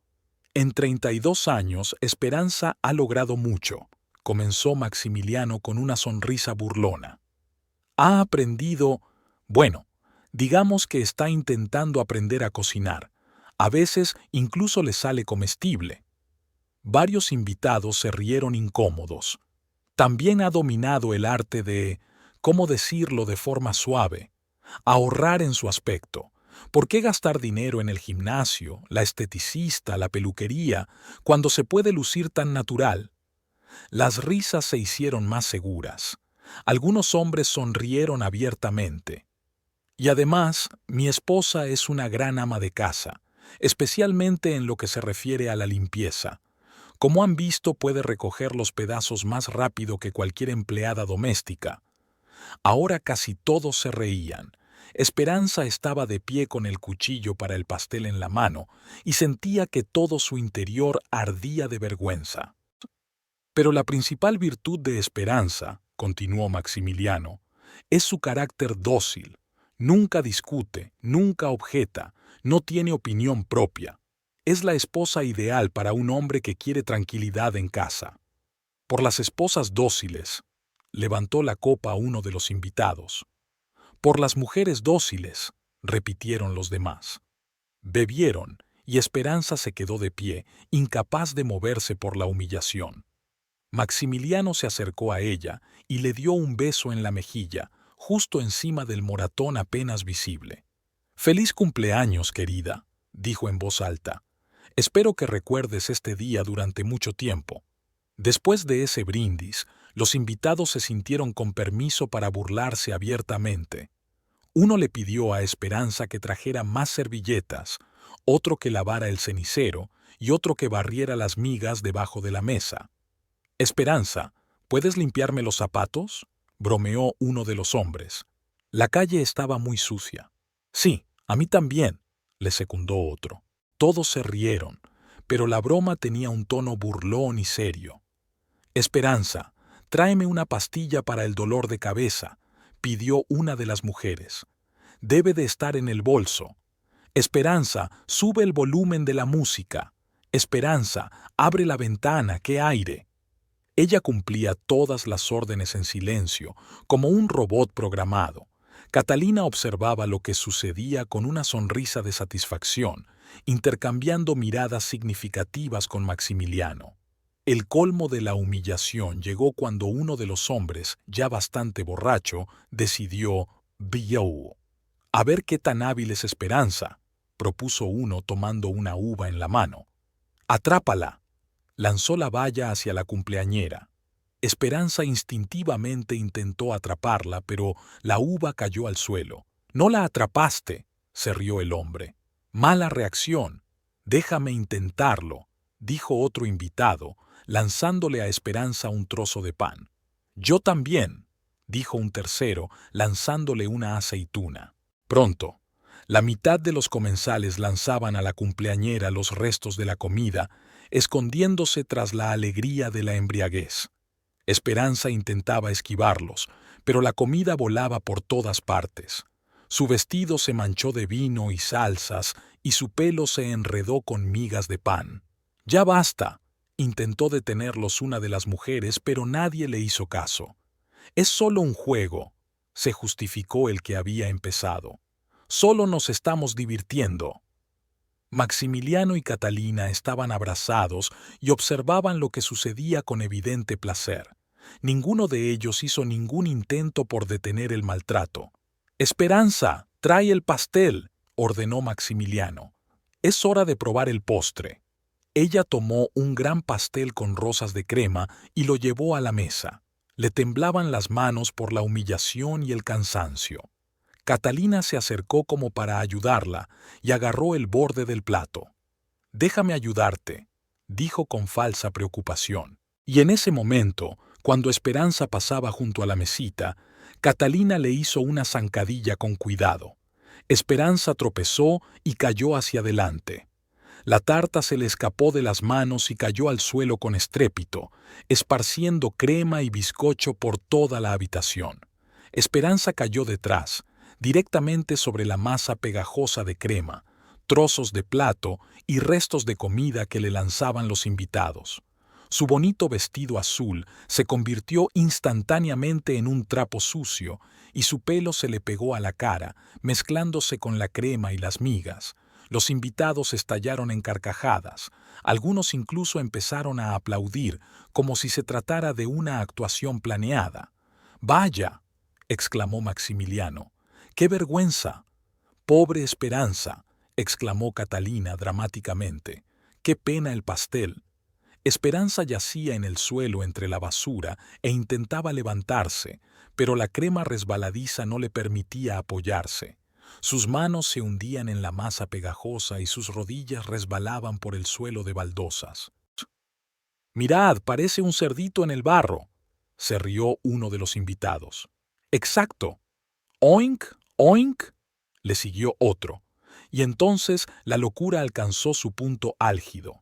«En 32 años, Esperanza ha logrado mucho», comenzó Maximiliano con una sonrisa burlona. «Ha aprendido, bueno, digamos que está intentando aprender a cocinar. A veces incluso le sale comestible». Varios invitados se rieron incómodos. También ha dominado el arte de, ¿cómo decirlo de forma suave?, ahorrar en su aspecto. ¿Por qué gastar dinero en el gimnasio, la esteticista, la peluquería, cuando se puede lucir tan natural? Las risas se hicieron más seguras. Algunos hombres sonrieron abiertamente. «Y además, mi esposa es una gran ama de casa, especialmente en lo que se refiere a la limpieza. Como han visto, puede recoger los pedazos más rápido que cualquier empleada doméstica». Ahora casi todos se reían. Esperanza estaba de pie con el cuchillo para el pastel en la mano y sentía que todo su interior ardía de vergüenza. «Pero la principal virtud de Esperanza», continuó Maximiliano, «es su carácter dócil. Nunca discute, nunca objeta, no tiene opinión propia. Es la esposa ideal para un hombre que quiere tranquilidad en casa». «Por las esposas dóciles», levantó la copa uno de los invitados. «Por las mujeres dóciles», repitieron los demás. Bebieron, y Esperanza se quedó de pie, incapaz de moverse por la humillación. Maximiliano se acercó a ella y le dio un beso en la mejilla, justo encima del moratón apenas visible. «Feliz cumpleaños, querida», dijo en voz alta. «Espero que recuerdes este día durante mucho tiempo». Después de ese brindis, los invitados se sintieron con permiso para burlarse abiertamente. Uno le pidió a Esperanza que trajera más servilletas, otro que lavara el cenicero y otro que barriera las migas debajo de la mesa. «Esperanza, ¿puedes limpiarme los zapatos?», bromeó uno de los hombres. La calle estaba muy sucia. «Sí, a mí también», le secundó otro. Todos se rieron, pero la broma tenía un tono burlón y serio. «Esperanza, tráeme una pastilla para el dolor de cabeza», pidió una de las mujeres. «Debe de estar en el bolso». «Esperanza, sube el volumen de la música». «Esperanza, abre la ventana, qué aire». Ella cumplía todas las órdenes en silencio, como un robot programado. Catalina observaba lo que sucedía con una sonrisa de satisfacción, intercambiando miradas significativas con Maximiliano. El colmo de la humillación llegó cuando uno de los hombres, ya bastante borracho, decidió «Biou». «A ver qué tan hábil es Esperanza», propuso uno tomando una uva en la mano. «Atrápala». Lanzó la valla hacia la cumpleañera. Esperanza instintivamente intentó atraparla, pero la uva cayó al suelo. «No la atrapaste», se rió el hombre. «Mala reacción. Déjame intentarlo», dijo otro invitado, lanzándole a Esperanza un trozo de pan. «Yo también», dijo un tercero, lanzándole una aceituna. Pronto, la mitad de los comensales lanzaban a la cumpleañera los restos de la comida, escondiéndose tras la alegría de la embriaguez. Esperanza intentaba esquivarlos, pero la comida volaba por todas partes. Su vestido se manchó de vino y salsas, y su pelo se enredó con migas de pan. «Ya basta», intentó detenerlos una de las mujeres, pero nadie le hizo caso. «Es solo un juego», se justificó el que había empezado. «Solo nos estamos divirtiendo». Maximiliano y Catalina estaban abrazados y observaban lo que sucedía con evidente placer. Ninguno de ellos hizo ningún intento por detener el maltrato. «Esperanza, trae el pastel», ordenó Maximiliano. «Es hora de probar el postre». Ella tomó un gran pastel con rosas de crema y lo llevó a la mesa. Le temblaban las manos por la humillación y el cansancio. Catalina se acercó como para ayudarla y agarró el borde del plato. «Déjame ayudarte», dijo con falsa preocupación. Y en ese momento, cuando Esperanza pasaba junto a la mesita, Catalina le hizo una zancadilla con cuidado. Esperanza tropezó y cayó hacia adelante. La tarta se le escapó de las manos y cayó al suelo con estrépito, esparciendo crema y bizcocho por toda la habitación. Esperanza cayó detrás, directamente sobre la masa pegajosa de crema, trozos de plato y restos de comida que le lanzaban los invitados. Su bonito vestido azul se convirtió instantáneamente en un trapo sucio y su pelo se le pegó a la cara, mezclándose con la crema y las migas. Los invitados estallaron en carcajadas. Algunos incluso empezaron a aplaudir, como si se tratara de una actuación planeada. «¡Vaya!», exclamó Maximiliano. «¡Qué vergüenza!». «¡Pobre Esperanza!», exclamó Catalina dramáticamente. «¡Qué pena el pastel!». Esperanza yacía en el suelo entre la basura e intentaba levantarse, pero la crema resbaladiza no le permitía apoyarse. Sus manos se hundían en la masa pegajosa y sus rodillas resbalaban por el suelo de baldosas. «Mirad, parece un cerdito en el barro», se rió uno de los invitados. «Exacto. Oink, oink», le siguió otro. Y entonces la locura alcanzó su punto álgido.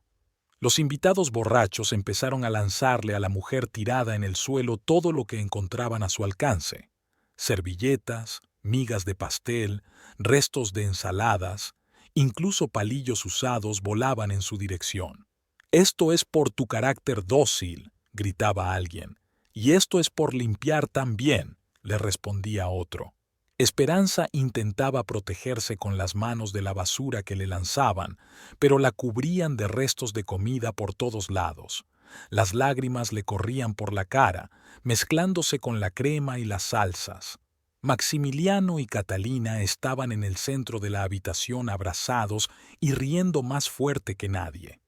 Los invitados borrachos empezaron a lanzarle a la mujer tirada en el suelo todo lo que encontraban a su alcance: servilletas, migas de pastel, restos de ensaladas, incluso palillos usados volaban en su dirección. «Esto es por tu carácter dócil», gritaba alguien. «Y esto es por limpiar también», le respondía otro. Esperanza intentaba protegerse con las manos de la basura que le lanzaban, pero la cubrían de restos de comida por todos lados. Las lágrimas le corrían por la cara, mezclándose con la crema y las salsas. Maximiliano y Catalina estaban en el centro de la habitación abrazados y riendo más fuerte que nadie.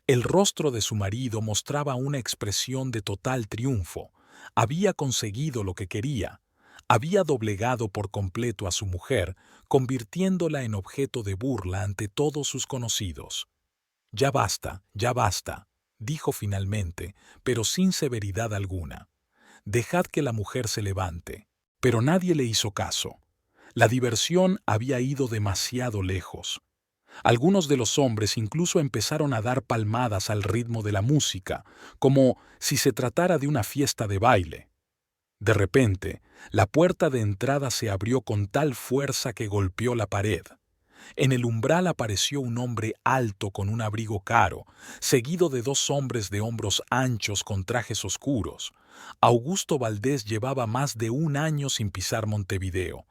El rostro de su marido mostraba una expresión de total triunfo. Había conseguido lo que quería. Había doblegado por completo a su mujer, convirtiéndola en objeto de burla ante todos sus conocidos. «Ya basta», dijo finalmente, pero sin severidad alguna. «Dejad que la mujer se levante». Pero nadie le hizo caso. La diversión había ido demasiado lejos. Algunos de los hombres incluso empezaron a dar palmadas al ritmo de la música, como si se tratara de una fiesta de baile. De repente, la puerta de entrada se abrió con tal fuerza que golpeó la pared. En el umbral apareció un hombre alto con un abrigo caro, seguido de dos hombres de hombros anchos con trajes oscuros. Augusto Valdés llevaba más de un año sin pisar Montevideo.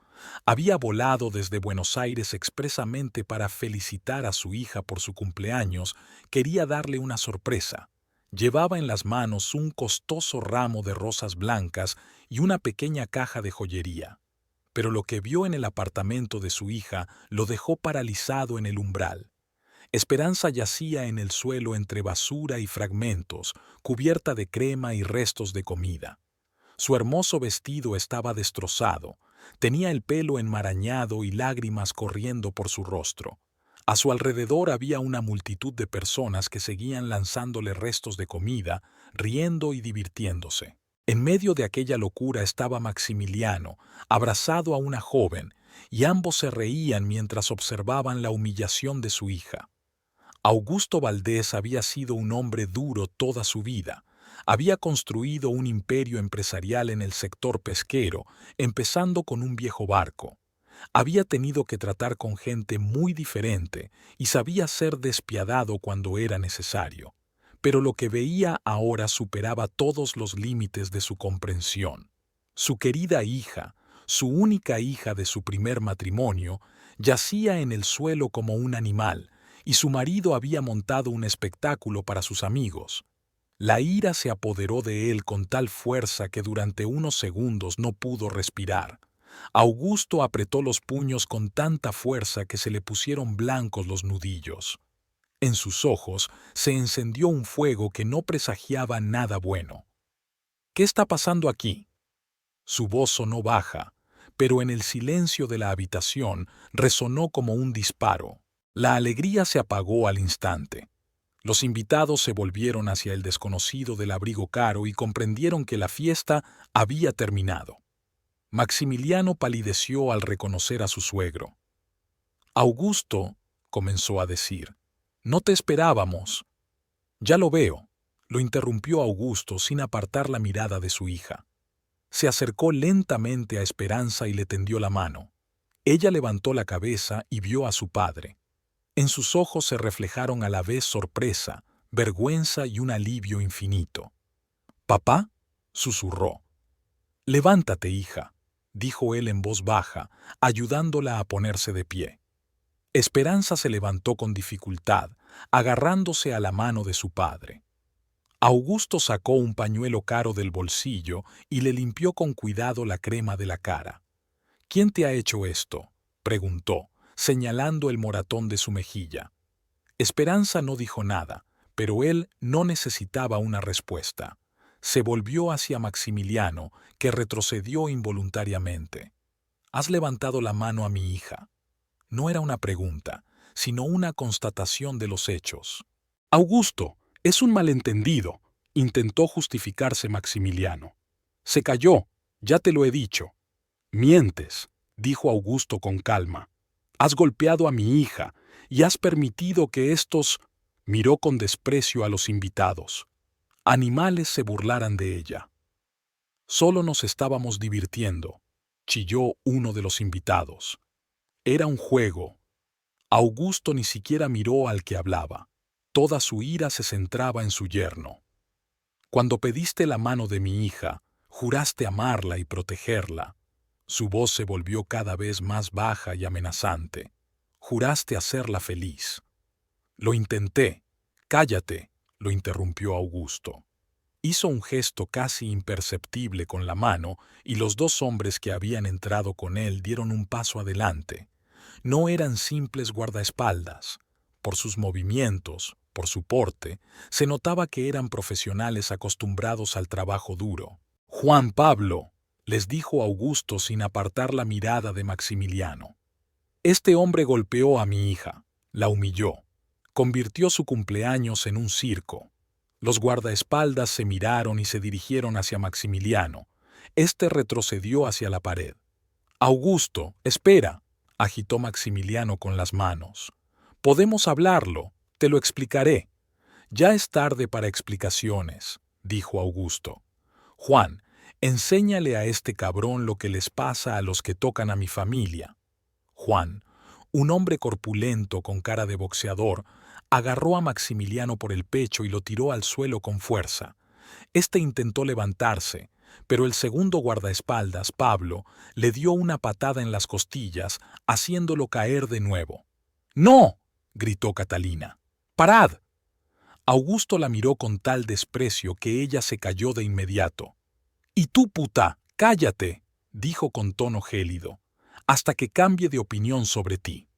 Había volado desde Buenos Aires expresamente para felicitar a su hija por su cumpleaños. Quería darle una sorpresa. Llevaba en las manos un costoso ramo de rosas blancas y una pequeña caja de joyería. Pero lo que vio en el apartamento de su hija lo dejó paralizado en el umbral. Esperanza yacía en el suelo entre basura y fragmentos, cubierta de crema y restos de comida. Su hermoso vestido estaba destrozado, tenía el pelo enmarañado y lágrimas corriendo por su rostro. A su alrededor había una multitud de personas que seguían lanzándole restos de comida, riendo y divirtiéndose. En medio de aquella locura estaba Maximiliano, abrazado a una joven, y ambos se reían mientras observaban la humillación de su hija. Augusto Valdés había sido un hombre duro toda su vida. Había construido un imperio empresarial en el sector pesquero, empezando con un viejo barco. Había tenido que tratar con gente muy diferente y sabía ser despiadado cuando era necesario. Pero lo que veía ahora superaba todos los límites de su comprensión. Su querida hija, su única hija de su primer matrimonio, yacía en el suelo como un animal, y su marido había montado un espectáculo para sus amigos. La ira se apoderó de él con tal fuerza que durante unos segundos no pudo respirar. Augusto apretó los puños con tanta fuerza que se le pusieron blancos los nudillos. En sus ojos se encendió un fuego que no presagiaba nada bueno. «¿Qué está pasando aquí?». Su voz sonó baja, pero en el silencio de la habitación resonó como un disparo. La alegría se apagó al instante. Los invitados se volvieron hacia el desconocido del abrigo caro y comprendieron que la fiesta había terminado. Maximiliano palideció al reconocer a su suegro. Augusto, comenzó a decir, no te esperábamos. Ya lo veo, lo interrumpió Augusto sin apartar la mirada de su hija. Se acercó lentamente a Esperanza y le tendió la mano. Ella levantó la cabeza y vio a su padre. En sus ojos se reflejaron a la vez sorpresa, vergüenza y un alivio infinito. «¿Papá?», susurró. «Levántate, hija», dijo él en voz baja, ayudándola a ponerse de pie. Esperanza se levantó con dificultad, agarrándose a la mano de su padre. Augusto sacó un pañuelo caro del bolsillo y le limpió con cuidado la crema de la cara. «¿Quién te ha hecho esto?», preguntó, señalando el moratón de su mejilla. Esperanza no dijo nada, pero él no necesitaba una respuesta. Se volvió hacia Maximiliano, que retrocedió involuntariamente. «Has levantado la mano a mi hija». No era una pregunta, sino una constatación de los hechos. «Augusto, es un malentendido», intentó justificarse Maximiliano. «Se cayó, ya te lo he dicho». «Mientes», dijo Augusto con calma. «Has golpeado a mi hija y has permitido que estos…» Miró con desprecio a los invitados. Animales se burlaran de ella. «Solo nos estábamos divirtiendo», chilló uno de los invitados. «Era un juego». Augusto ni siquiera miró al que hablaba. Toda su ira se centraba en su yerno. «Cuando pediste la mano de mi hija, juraste amarla y protegerla». Su voz se volvió cada vez más baja y amenazante. «Juraste hacerla feliz». «Lo intenté». «Cállate», lo interrumpió Augusto. Hizo un gesto casi imperceptible con la mano y los dos hombres que habían entrado con él dieron un paso adelante. No eran simples guardaespaldas. Por sus movimientos, por su porte, se notaba que eran profesionales acostumbrados al trabajo duro. «Juan Pablo», les dijo Augusto sin apartar la mirada de Maximiliano. «Este hombre golpeó a mi hija, la humilló, convirtió su cumpleaños en un circo». Los guardaespaldas se miraron y se dirigieron hacia Maximiliano. Este retrocedió hacia la pared. «Augusto, espera», agitó Maximiliano con las manos. «Podemos hablarlo, te lo explicaré». «Ya es tarde para explicaciones», dijo Augusto. «Juan, enséñale a este cabrón lo que les pasa a los que tocan a mi familia». Juan, un hombre corpulento con cara de boxeador, agarró a Maximiliano por el pecho y lo tiró al suelo con fuerza. Este intentó levantarse, pero el segundo guardaespaldas, Pablo, le dio una patada en las costillas, haciéndolo caer de nuevo. «¡No!», gritó Catalina. «¡Parad!». Augusto la miró con tal desprecio que ella se cayó de inmediato. «Y tú, puta, cállate», dijo con tono gélido, «hasta que cambie de opinión sobre ti».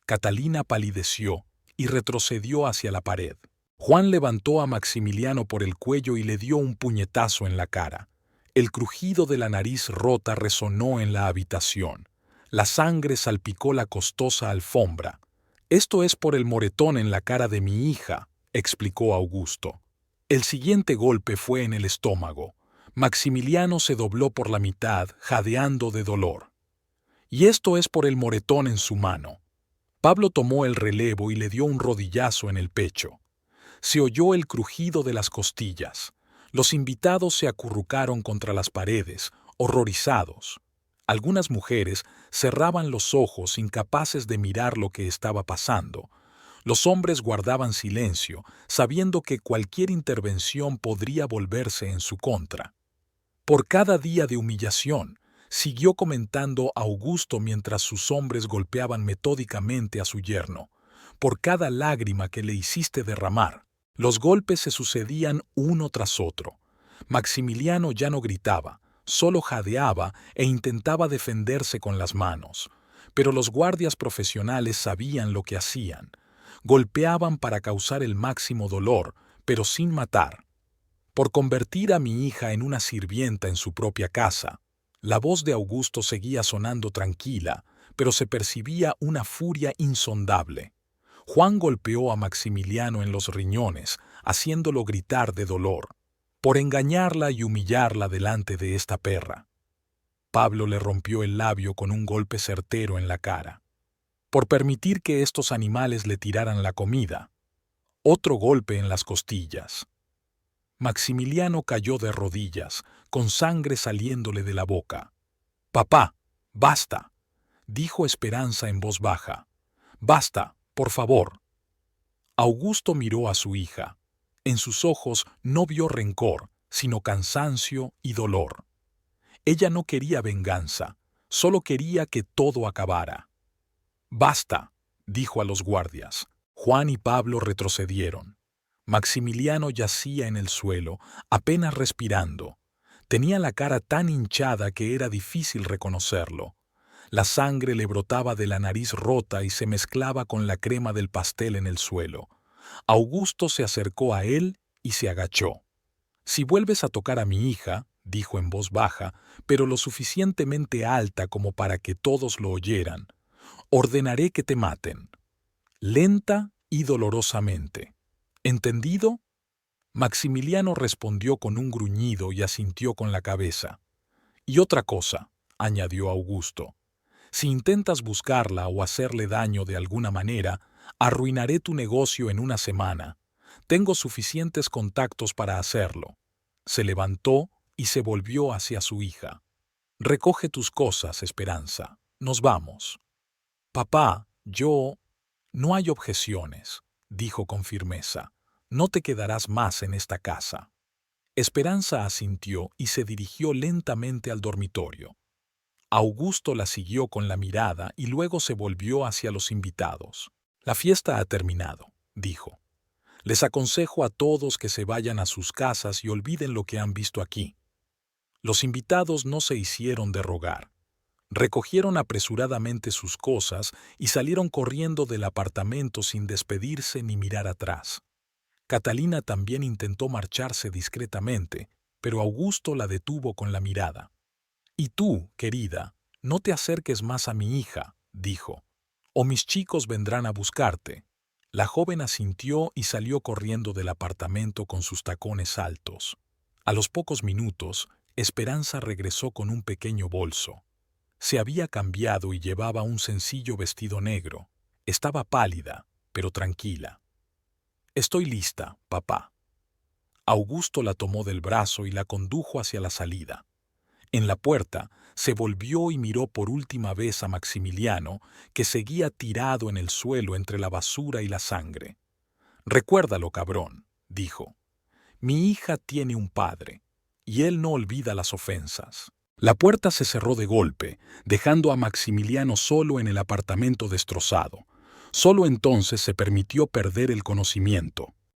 Catalina palideció y retrocedió hacia la pared. Juan levantó a Maximiliano por el cuello y le dio un puñetazo en la cara. El crujido de la nariz rota resonó en la habitación. La sangre salpicó la costosa alfombra. «Esto es por el moretón en la cara de mi hija», explicó Augusto. El siguiente golpe fue en el estómago. Maximiliano se dobló por la mitad, jadeando de dolor. «Y esto es por el moretón en su mano». Pablo tomó el relevo y le dio un rodillazo en el pecho. Se oyó el crujido de las costillas. Los invitados se acurrucaron contra las paredes, horrorizados. Algunas mujeres cerraban los ojos, incapaces de mirar lo que estaba pasando. Los hombres guardaban silencio, sabiendo que cualquier intervención podría volverse en su contra. «Por cada día de humillación», siguió comentando Augusto mientras sus hombres golpeaban metódicamente a su yerno. «Por cada lágrima que le hiciste derramar». Los golpes se sucedían uno tras otro. Maximiliano ya no gritaba, solo jadeaba e intentaba defenderse con las manos. Pero los guardias profesionales sabían lo que hacían. Golpeaban para causar el máximo dolor, pero sin matar. Por convertir a mi hija en una sirvienta en su propia casa. La voz de Augusto seguía sonando tranquila, pero se percibía una furia insondable. Juan golpeó a Maximiliano en los riñones, haciéndolo gritar de dolor, por engañarla y humillarla delante de esta perra. Pablo le rompió el labio con un golpe certero en la cara. Por permitir que estos animales le tiraran la comida. Otro golpe en las costillas. Maximiliano cayó de rodillas, con sangre saliéndole de la boca. «Papá, basta», dijo Esperanza en voz baja. «Basta, por favor». Augusto miró a su hija. En sus ojos no vio rencor, sino cansancio y dolor. Ella no quería venganza, solo quería que todo acabara. «Basta», dijo a los guardias. Juan y Pablo retrocedieron. Maximiliano yacía en el suelo, apenas respirando. Tenía la cara tan hinchada que era difícil reconocerlo. La sangre le brotaba de la nariz rota y se mezclaba con la crema del pastel en el suelo. Augusto se acercó a él y se agachó. «Si vuelves a tocar a mi hija», dijo en voz baja, pero lo suficientemente alta como para que todos lo oyeran, «ordenaré que te maten». Lenta y dolorosamente. ¿Entendido? Maximiliano respondió con un gruñido y asintió con la cabeza. «Y otra cosa», añadió Augusto, «si intentas buscarla o hacerle daño de alguna manera, arruinaré tu negocio en una semana. Tengo suficientes contactos para hacerlo». Se levantó y se volvió hacia su hija. «Recoge tus cosas, Esperanza. Nos vamos». «Papá, yo...» «No hay objeciones», dijo con firmeza. «No te quedarás más en esta casa». Esperanza asintió y se dirigió lentamente al dormitorio. Augusto la siguió con la mirada y luego se volvió hacia los invitados. «La fiesta ha terminado», dijo. «Les aconsejo a todos que se vayan a sus casas y olviden lo que han visto aquí». Los invitados no se hicieron de rogar. Recogieron apresuradamente sus cosas y salieron corriendo del apartamento sin despedirse ni mirar atrás. Catalina también intentó marcharse discretamente, pero Augusto la detuvo con la mirada. «Y tú, querida, no te acerques más a mi hija», dijo, «o mis chicos vendrán a buscarte». La joven asintió y salió corriendo del apartamento con sus tacones altos. A los pocos minutos, Esperanza regresó con un pequeño bolso. Se había cambiado y llevaba un sencillo vestido negro. Estaba pálida, pero tranquila. «Estoy lista, papá». Augusto la tomó del brazo y la condujo hacia la salida. En la puerta, se volvió y miró por última vez a Maximiliano, que seguía tirado en el suelo entre la basura y la sangre. «Recuérdalo, cabrón», dijo. «Mi hija tiene un padre, y él no olvida las ofensas». La puerta se cerró de golpe, dejando a Maximiliano solo en el apartamento destrozado. Solo entonces se permitió perder el conocimiento.